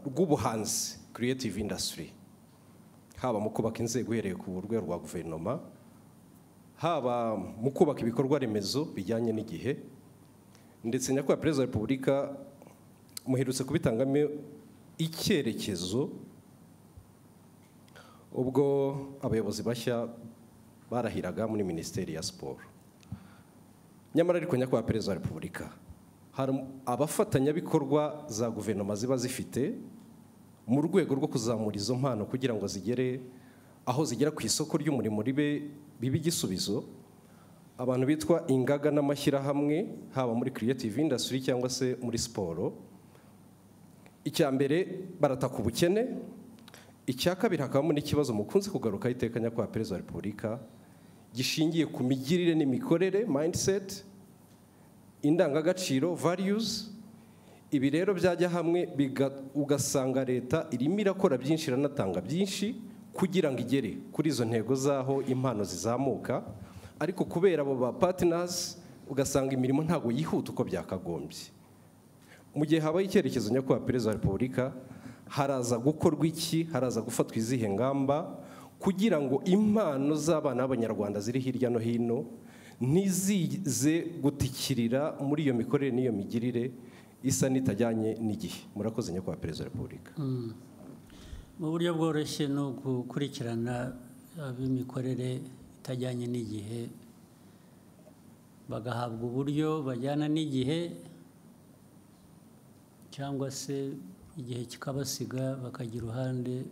S9: rw'ubuhanzi, creative industry, haba mu kubaka inzego uhereye ku rwego rwa guverinoma, haba mu kubaka ibikorwa remezo bijyanye n'igihe, ndetse nyakubahwa Perezida wa Repubulika muherutse kubitangamo icyerekezo ubwo abayobozi bashya barahiraga muri Minisiteri ya Siporo. Nyamara ariko nyakubahwa Perezida wa Repubulika, hari abafatanyabikorwa za guverinoma ziba zifite mu rwego rwo kuzamura izo mpano kugira ngo zigere aho zigera ku isoko ry'umurimo bibe igisubizo. Abantu bitwa ingaga n'amashyirahamwe, haba muri creative industry cyangwa se muri siporo. Icya mbere barataka ubukene, icya kabiri hakabamo n'ikibazo mukunze kugaruka iteka nyakubahwa Perezida wa Repubulika gishingiye ku migirire n'imikorere, mindset, indangagaciro, values. Ibi rero byajya hamwe ugasanga leta irimo irakora byinshi, iranatanga byinshi kugira ngo igere kuri izo ntego zaho impano zizamuka, ariko kubera abo ba partners ugasanga imirimo ntago yihuta uko byakagombye. Mu gihe habaye icyerekezo nyakubahwa Perezida wa Repubulika, haraza gukorwa iki, haraza gufatwa izihe ngamba kugira ngo impano z'abana b'Abanyarwanda ziri hirya no hino ntizize gutikirira muri iyo mikorere n'iyo migirire isa n'itajyanye n'igihe. Murakoze nyakubahwa Perezida wa Repubulika.
S3: Mu buryo bworoshye no gukurikirana ab'imikorere itajyanye n'igihe bagahabwa uburyo bajyana n'igihe, cyangwa se igihe kikabasiga bakagira uruhande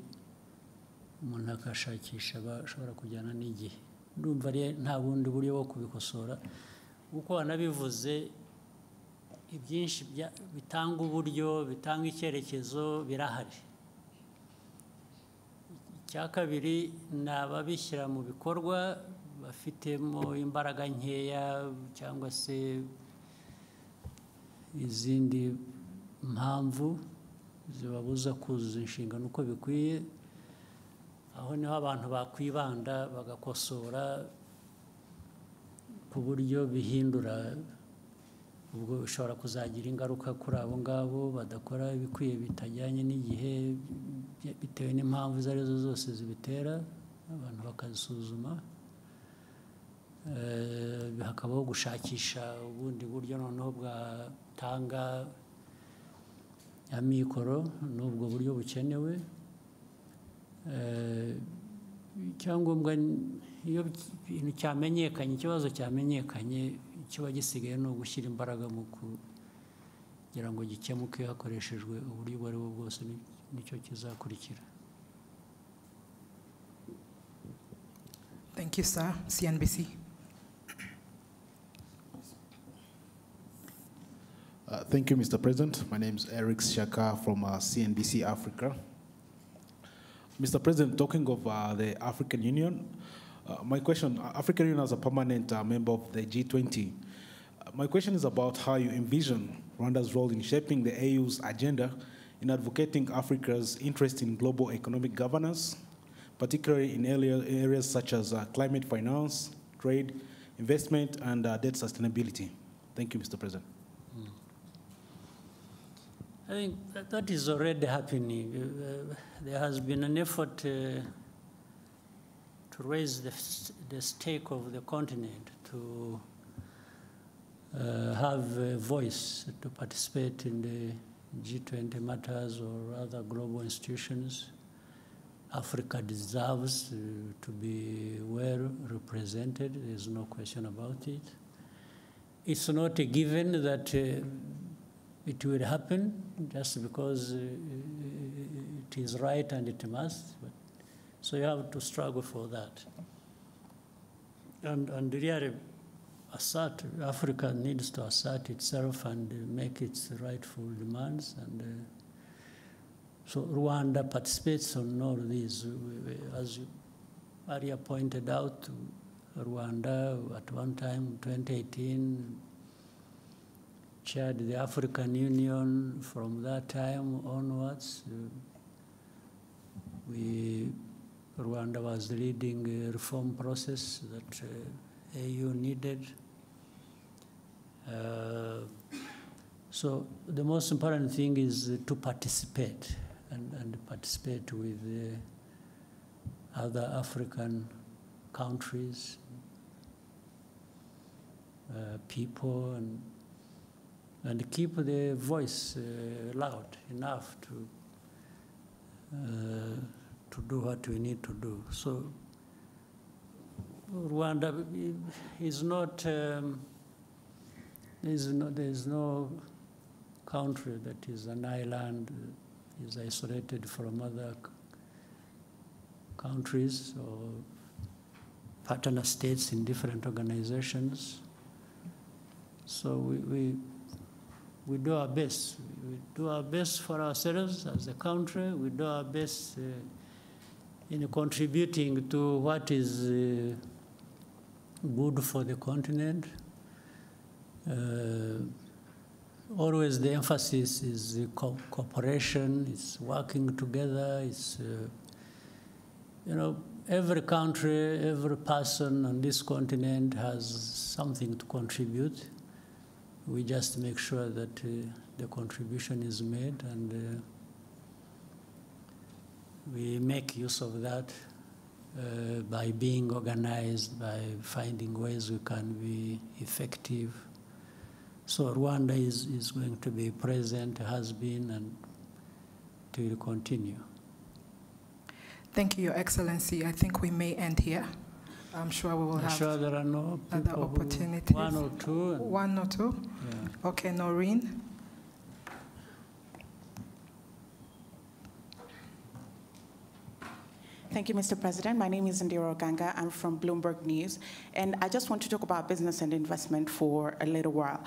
S3: umuntu akashakisha bashobora kujyana n'igihe. Ndumva nta bundi buryo bwo kubikosora, kuko wanabivuze ibyinshi bitanga uburyo, bitanga icyerekezo birahari. Icya kabiri ni ababishyira mu bikorwa bafitemo imbaraga nkeya cyangwa se izindi mpamvu zibabuza kuzuza inshingano uko bikwiye. Aho niho abantu bakwibanda bagakosora ku buryo bihindura, ubwo bishobora kuzagira ingaruka kuri abo ngabo badakora ibikwiye bitajyanye n'igihe bitewe n'impamvu izo arizo zose zibitera, abantu bakazisuzuma. Hakabaho gushakisha ubundi buryo noneho bwatanga amikoro n'ubwo buryo bukenewe. Icyangombwa iyo ibintu cyamenyekanye, ikibazo cyamenyekanye, kiba gisigaye no gushyira imbaraga mu kugira ngo gikemuke hakoreshejwe uburyo ubwo ari bwo bwose, nicyo kizakurikira.
S1: Thank you, sir. CNBC.
S10: Thank you, Mr. President. My name is Eric Shaka from CNBC Africa. Mr. President, talking of the African Union, my question, African Union as a permanent member of the G20, my question is about how you envision Rwanda's role in shaping the AU's agenda in advocating Africa's interest in global economic governance, particularly in areas such as climate finance, trade, investment, and debt sustainability. Thank you, Mr. President.
S3: I think that is already happening. There has been an effort to raise the stake of the continent, to have a voice, to participate in the G20 matters or other global institutions. Africa deserves to be well represented. There's no question about it. It's not a given that it will happen just because it is right and it must. But, so you have to struggle for that. And really Africa needs to assert itself and make its rightful demands. And So Rwanda participates on all these. As Maria pointed out, Rwanda at one time, 2018, chaired the African Union. From that time onwards, Rwanda was leading a reform process that AU needed. So the most important thing is to participate and participate with other African countries, people, and keep the voice loud enough to do what we need to do. So Rwanda is not, there's no country that is an island, is isolated from other countries or partner states in different organizations. So we do our best. We do our best for ourselves as a country. We do our best in contributing to what is good for the continent. Always the emphasis is cooperation, it's working together, it's, every country, every person on this continent has something to contribute. We just make sure that the contribution is made, and we make use of that by being organized, by finding ways we can be effective. So Rwanda is going to be present, has been, and it will continue.
S1: Thank you, Your Excellency. I think we may end here. I'm sure we will have
S3: sure there are no
S1: other opportunities.
S3: One or two.
S1: One or two? Yeah. Okay, Noreen.
S11: Thank you, Mr. President. My name is Indira Oganga. I'm from Bloomberg News, and I just want to talk about business and investment for a little while.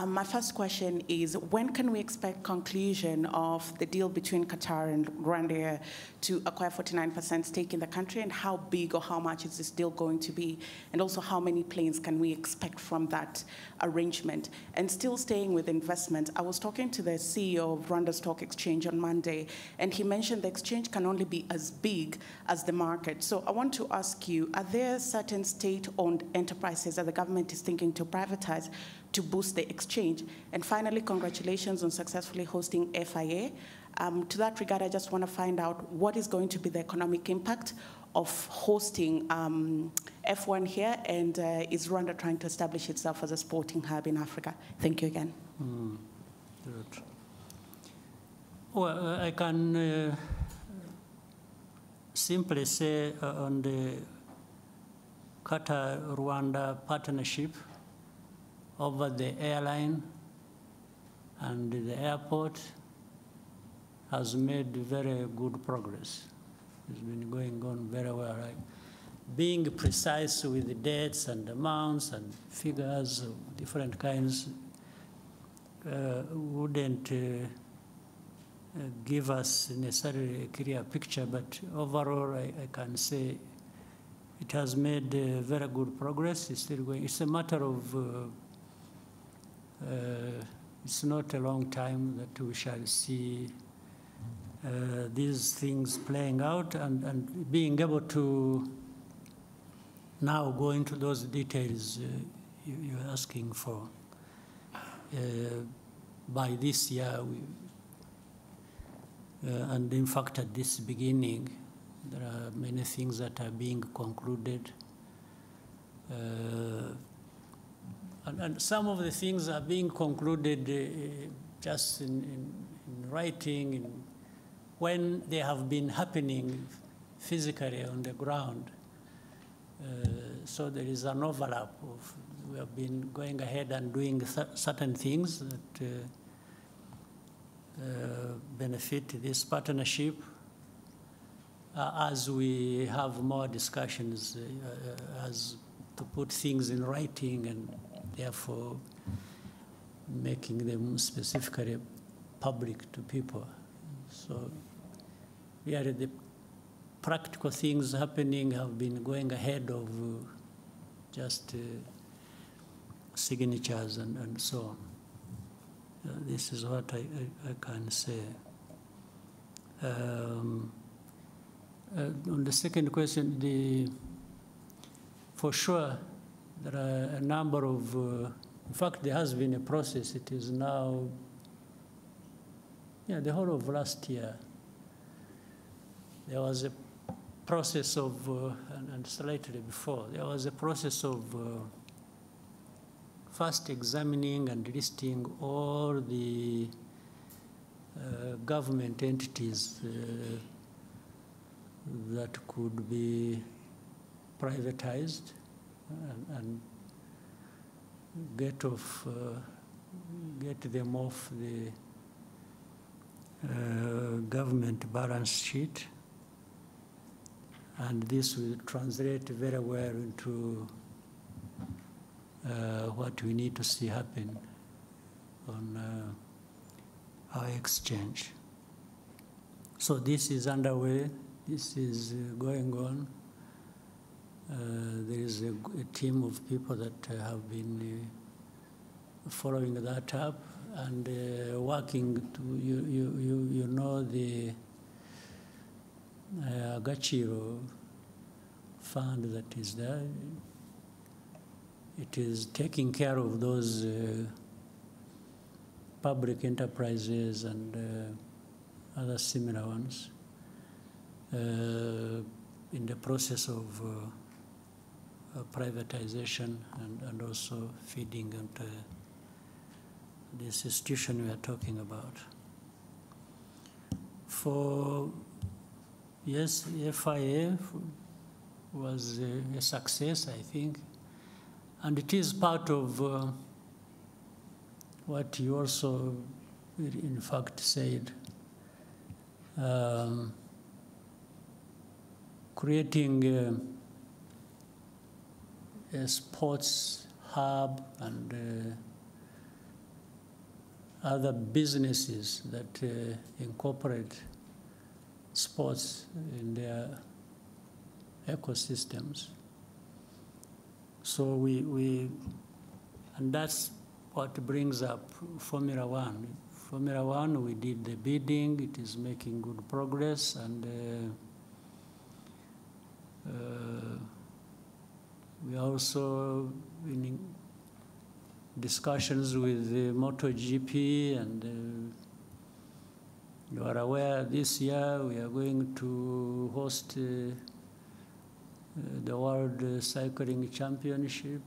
S11: My first question is, when can we expect conclusion of the deal between Qatar and Rwanda to acquire 49% stake in the country, and how big or how much is this deal going to be? And also, how many planes can we expect from that arrangement? And still staying with investment, I was talking to the CEO of Rwanda Stock Exchange on Monday, and he mentioned the exchange can only be as big as the market. So I want to ask you, are there certain state-owned enterprises that the government is thinking to privatize to boost the exchange? And finally, congratulations on successfully hosting FIA. To that regard, I just want to find out what is going to be the economic impact of hosting F1 here, and is Rwanda trying to establish itself as a sporting hub in Africa? Thank you again.
S3: Good. Well, I can simply say on the Qatar-Rwanda partnership over the airline and the airport has made very good progress. It's been going on very well. Right? Being precise with the dates and amounts and figures of different kinds wouldn't give us necessarily a clear picture, but overall I can say it has made very good progress. It's still going. It's a matter of, it's not a long time that we shall see these things playing out, and being able to now go into those details you're asking for. By this year, and in fact, at this beginning, there are many things that are being concluded. And some of the things are being concluded just in writing, when they have been happening physically on the ground. So there is an overlap of, we have been going ahead and doing certain things that benefit this partnership. As we have more discussions, as to put things in writing and therefore making them specifically public to people. So really the practical things happening have been going ahead of just signatures and so on. This is what I can say. On the second question, for sure, there are a number of, in fact, there has been a process. It is now, the whole of last year, there was a process of, and slightly before, there was a process of first examining and listing all the government entities that could be privatized and get them off the government balance sheet. And this will translate very well into what we need to see happen on our exchange. So this is underway. This is going on. There is a team of people that have been following that up and working to, you know, the Agaciro fund that is there. It is taking care of those public enterprises and other similar ones in the process of privatization and also feeding into this institution we are talking about. For, yes, FIA was a success, I think, and it is part of what you also, in fact, said, creating a sports hub and other businesses that incorporate sports in their ecosystems. So and that's what brings up Formula One. Formula One, we did the bidding, it is making good progress, and we are also in discussions with the MotoGP, and you are aware this year we are going to host the World Cycling Championship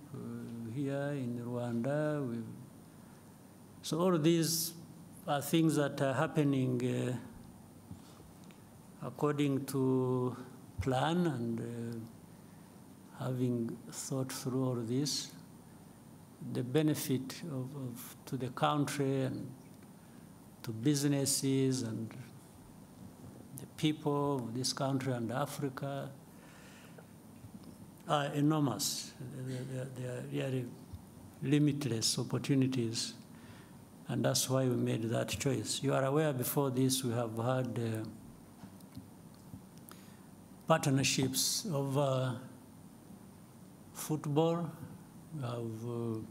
S3: here in Rwanda. So all of these are things that are happening according to plan, and having thought through all this, the benefit to the country and to businesses and the people of this country and Africa are enormous. They are really limitless opportunities, and that's why we made that choice. You are aware before this we have had partnerships over football. We have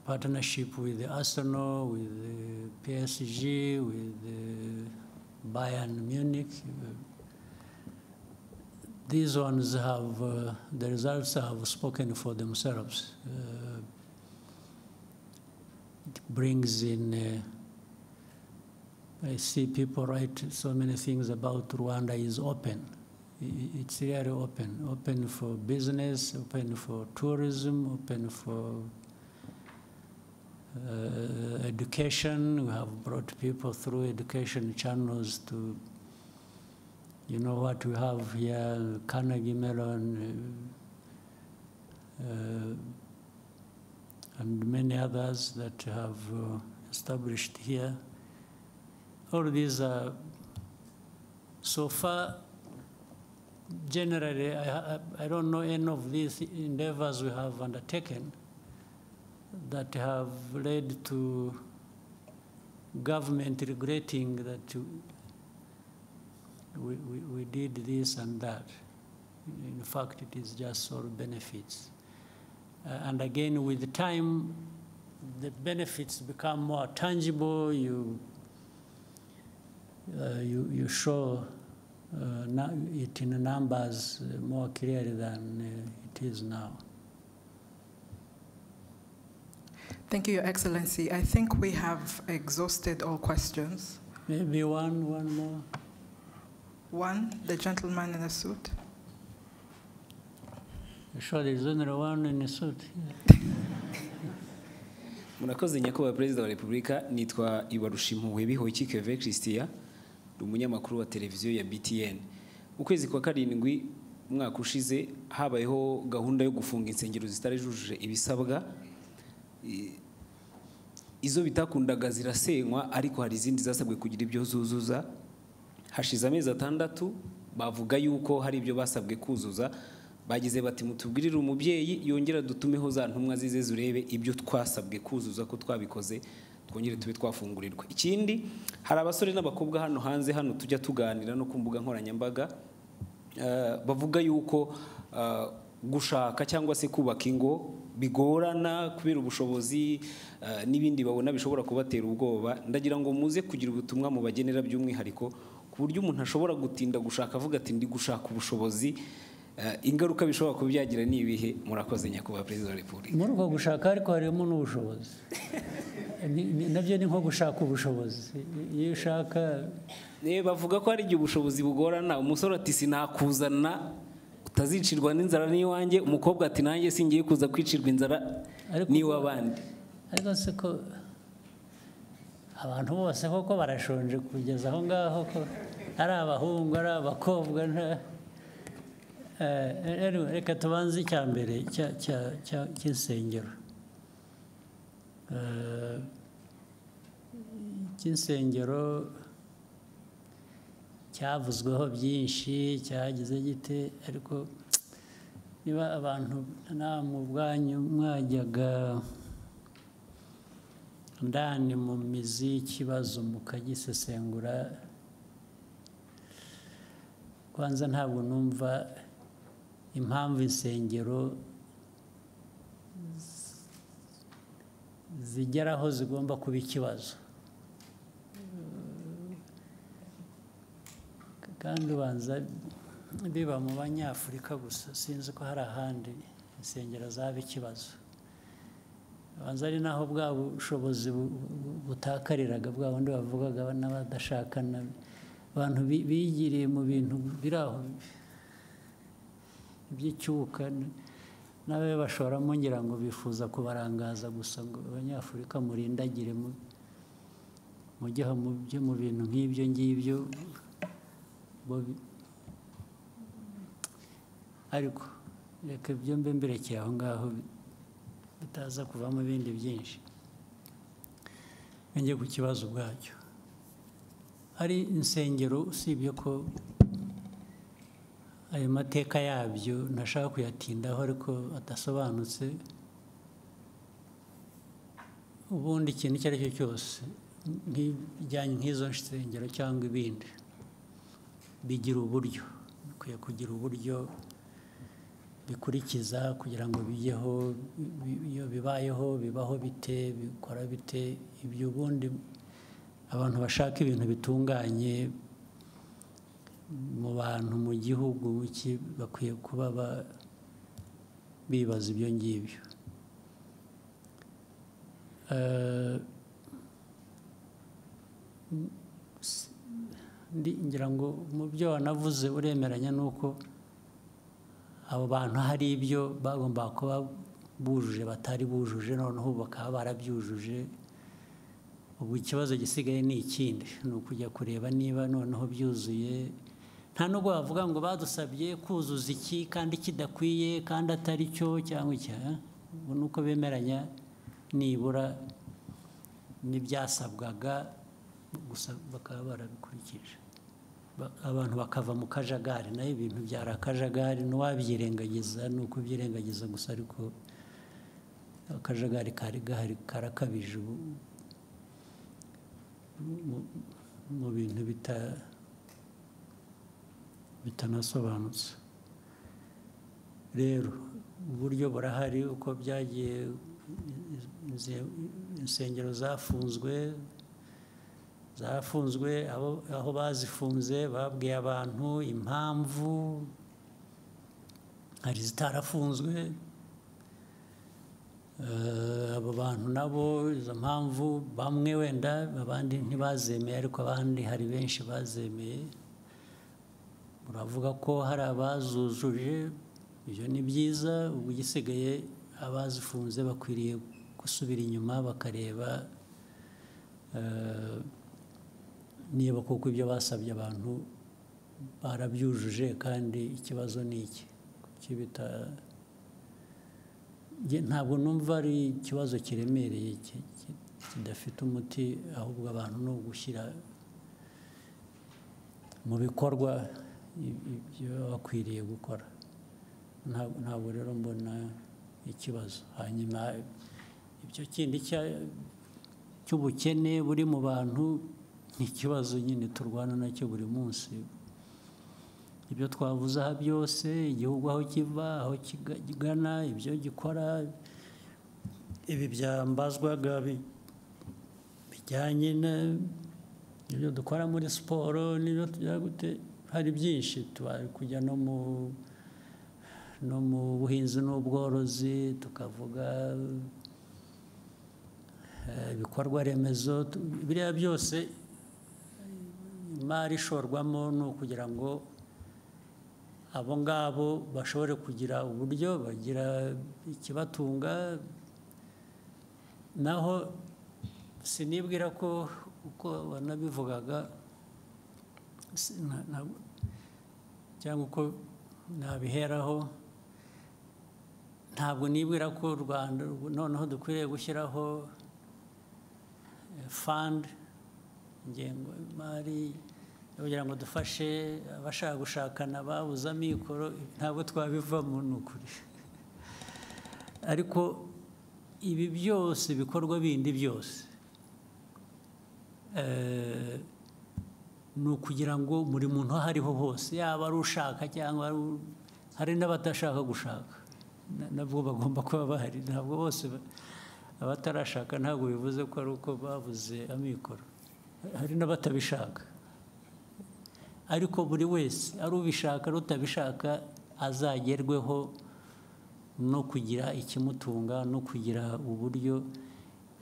S3: partnership with Arsenal, with PSG, with Bayern Munich. These ones have, the results have spoken for themselves. It brings in, I see people write so many things about Rwanda is open. It's really open for business, open for tourism, open for education. We have brought people through education channels to, you know what we have here, Carnegie Mellon, and many others that have established here. All of these are, so far, generally, I don't know any of these endeavors we have undertaken that have led to government regretting that we did this and that. In fact, it is just all benefits. And again, with time, the benefits become more tangible. You show it in the numbers more clearly than it is now.
S1: Thank you, Your Excellency. I think we have exhausted all questions.
S3: Maybe one more.
S1: One, the gentleman in the suit.
S3: You sure there's only one in the suit?
S12: Murakoze nyakubahwa Perezida wa Repubulika, nitwa Ibarushimuwe Bihoyiki Keve Christian, umunyamakuru wa televiziyo ya BTN. Ukwezi kwa karindwi umwaka ushize habayeho gahunda yo gufunga insengero zitarejuje ibisabwa. Izo bitakundaga zirasenywa, ariko hari izindi zasabwe kugira ibyo zuzuza. Hashize amezi 6 bavuga yuko hari ibyo basabwe kuzuza. Bagize bati mutubwirire umubyeyi yongera dutumeho za ntumwa zize zurebe ibyo twasabwe kuzuza ko twabikoze, twongere tube twafungurirwa. Ikindi, hari abasore n'abakobwa hano hanze hano tujya tuganira no ku mbuga nkoranyambaga bavuga yuko gushaka cyangwa se kubaka ingo bigorana kubera ubushobozi n'ibindi babona bishobora kubatera ubwoba. Ndagira ngo muze kugira ubutumwa mu bagenera by'umwihariko ku buryo umuntu ashobora gutinda gushaka avuga ati ndi gushaka ubushobozi, ingaruka bishobora kubyagira ni ibihe. Murakoze nyakubahwa Perezida wa Repubulika.
S3: Muri uko gushaka ariko harimo n'ubushobozi. Nabyo ni nko gushaka ubushobozi. Iyo ushaka
S12: bavuga ko hari igihe ubushobozi bugorana. Umusore ati sinakuzana utazicirwa n'inzara n'iwanjye, umukobwa ati nanjye singiye kuza kwicirwa inzara n'iwabandi.
S3: Ariko se ko abantu bose koko barashonje kugeza aho ngaho ko ari abahungu ari abakobwa reka tubanze icya mbere cy'insengero. Cy'insengero cyavuzweho byinshi, cyagize gite, ariko niba abantu namwe ubwanyu mwajyaga ndani mu mizi y'ikibazo mukagisesengura, kwanza ntabwo numva impamvu insengero zigeraho zigomba kuba ikibazo. Kandi ubanza biba mu Banyafurika gusa, sinzi ko hari ahandi insengero zaba ikibazo. Ubanza ari naho bwa bushobozi butakariraga, bwa bundi bavugaga n'abadashakana, abantu bigiriye mu bintu biraho by'icyuka, nabe bashoramo ngira ngo bifuza kubarangaza gusa ngo Abanyafurika murindagire mujye mu bintu nk'ibyo ngibyo. Ariko reka ibyo mbe mberekeye aho ngaho bitaza kuvamo ibindi byinshi. Njye ku kibazo ubwacyo, hari insengero usibye ko ayo mateka yabyo ntashaka kuyatindaho ariko adasobanutse. Ubundi ikintu icyo ari cyo cyose nk'ibijyanye nk'izo nsengero cyangwa ibindi bigira uburyo, bikwiye kugira uburyo bikurikiza kugira ngo bijyeho. Iyo bibayeho bibaho bite, bikora bite, ibyo ubundi abantu bashaka ibintu bitunganye mu bantu mu gihugu bakwiye kuba bibaza ibyo ngibyo. Ngira ngo mu byo wanavuze uremeranya nuko abo bantu hari ibyo bagomba kuba bujuje batari bujuje, noneho bakaba barabyujuje. Ubu ikibazo gisigaye ni ikindi, ni ukujya kureba niba noneho byuzuye. Nta nubwo bavuga ngo badusabye kuzuza iki kandi kidakwiye kandi atari cyo cyangwa iki. Ubu ni uko bemeranya nibura n'ibyasabwaga gusa bakaba barabikurikije, abantu bakava mu kajagari. Naho ibintu byari akajagari, n'uwabyirengagiza ni uko byirengagiza gusa, ariko akajagari kari gahari karakabije mu bintu bitanasobanutse. Rero uburyo burahari uko byagiye, insengero zafunzwe aho bazifunze babwiye abantu impamvu, hari zitarafunzwe. Abo bantu nabo izo mpamvu bamwe wenda abandi ntibazemeye, ariko abandi hari benshi bazemeye. Uravuga ko hari abazujuje, ibyo ni byiza. Ubu igisigaye abazifunze bakwiriye gusubira inyuma bakareba niba koko ibyo basabye abantu barabyujuje, kandi ikibazo ni iki. Ntabwo numva ari ikibazo kiremereye kidafite umuti, ahubwo abantu ni ugushyira mu bikorwa ibyo bakwiriye gukora. Ntabwo rero mbona ikibazo. Hanyuma ibyo kindi cy'ubukene buri mu bantu ni ikibazo nyine turwana nacyo buri munsi. Ibyo twavuze aha byose, igihugu aho kiva, aho kigana, ibyo gikora, ibi byambazwaga bijyanye n'ibyo dukora muri siporo, n'ibyo tugira gute, hari byinshi. Tubari kujya no mu buhinzi n'ubworozi, tukavuga ibikorwa remezo. Biriya byose imari ishorwamo ni ukugira ngo abo ngabo bashobore kugira uburyo bagira ikibatunga. Naho sinibwira ko uko wanabivugaga cyangwa uko nabiheraho, ntabwo nibwira ko u Rwanda noneho dukwiriye gushyiraho fund, ingengo y'imari kugira ngo dufashe abashaka gushakana babuze amikoro. Ntabwo twabivamo, ni ukuri. Ariko ibi byose, ibikorwa bindi byose, ni ukugira ngo buri muntu aho ariho hose, yaba ari ushaka cyangwa hari n'abatashaka gushaka, nabwo bagomba kuba bahari. Ntabwo bose abatarashaka, ntabwo bivuze ko ari uko babuze amikoro. Hari n'abatabishaka, ariko buri wese, ari ubishaka ari utabishaka, azagerweho no kugira ikimutunga, no kugira uburyo.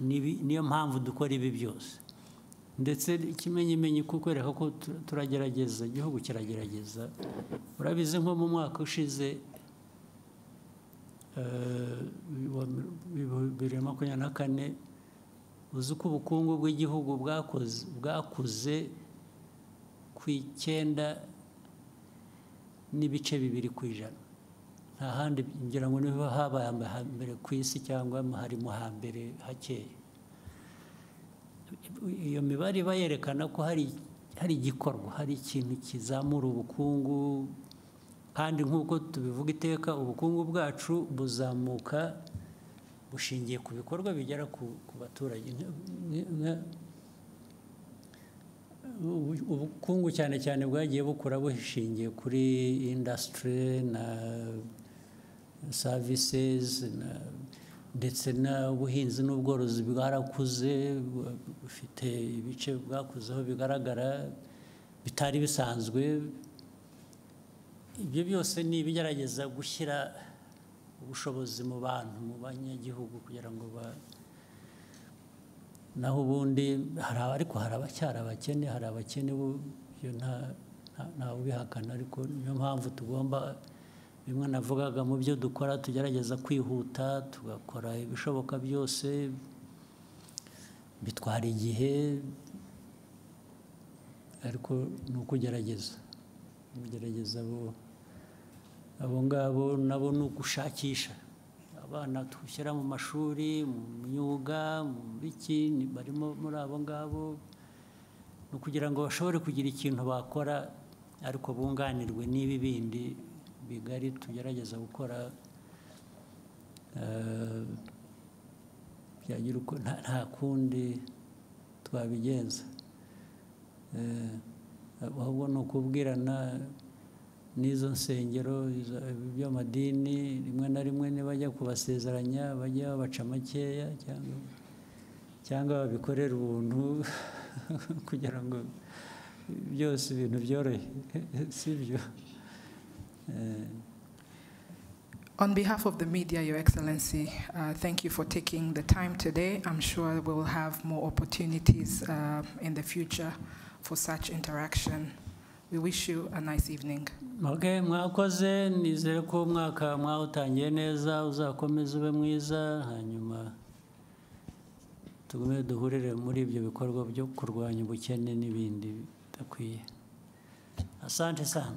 S3: Niyo mpamvu dukora ibi byose. Ndetse ikimenyimenyi kukwereka ko turagerageza, igihugu kiragerageza. Urabizi nko mu mwaka ushize 2024, uzi ko ubukungu bw'igihugu bwakuze ku 9.2%. Nta handi ngira ngo niho habaye hambere ku isi, cyangwa harimo hambere hakeye. Iyo mibare iba yerekana ko hari igikorwa, hari ikintu kizamura ubukungu. Kandi nk'uko tubivuga iteka, ubukungu bwacu buzamuka bushingiye ku bikorwa bigera ku baturage. Ubukungu cyane cyane bwagiye bukura bushingiye kuri industry na services, ndetse n'ubuhinzi n'ubworozi bwarakuze, bufite ibice bwakuzeho bigaragara bitari bisanzwe. Ibyo byose ni ibigerageza gushyira ubushobozi mu bantu, mu banyagihugu, kugira ngo naho ubundi ariko hari abacyari abakene, hari abakene, ibyo ntawe ubihakana. Ariko niyo mpamvu tugomba, bimwe navugaga, mu byo dukora tugerageza kwihuta, tugakora ibishoboka byose. Bitwara igihe, ariko ni ukugerageza. Abo ngabo nabo ni ugushakisha abana dushyira mu mashuri, mu myuga, mu biki, barimo muri abo ngabo. Ni ukugira ngo bashobore kugira ikintu bakora, ariko bunganirwe n'ibi bindi bigari tugerageza gukora. Byagira uko nta kundi twabigenza. Ahubwo ni ukubwirana n'izo nsengero by'amadini rimwe na rimwe nibajya kubasezeranya bajya babaca makeya cyangwa babikorera ubuntu kugira ngo byose ibintu byorohe sibyo.
S1: On behalf of the media, Your Excellency, thank you for taking the time today. I'm sure we'll have more opportunities in the future for such interaction. We wish you a nice evening.
S3: Okay, mwakoze nizere ko umwaka mwawutangiye neza uzakomeza ube mwiza hanyuma tugume duhurire muri ibyo bikorwa byo kurwanya ubukene n'ibindi bidakwiye. Asante sana.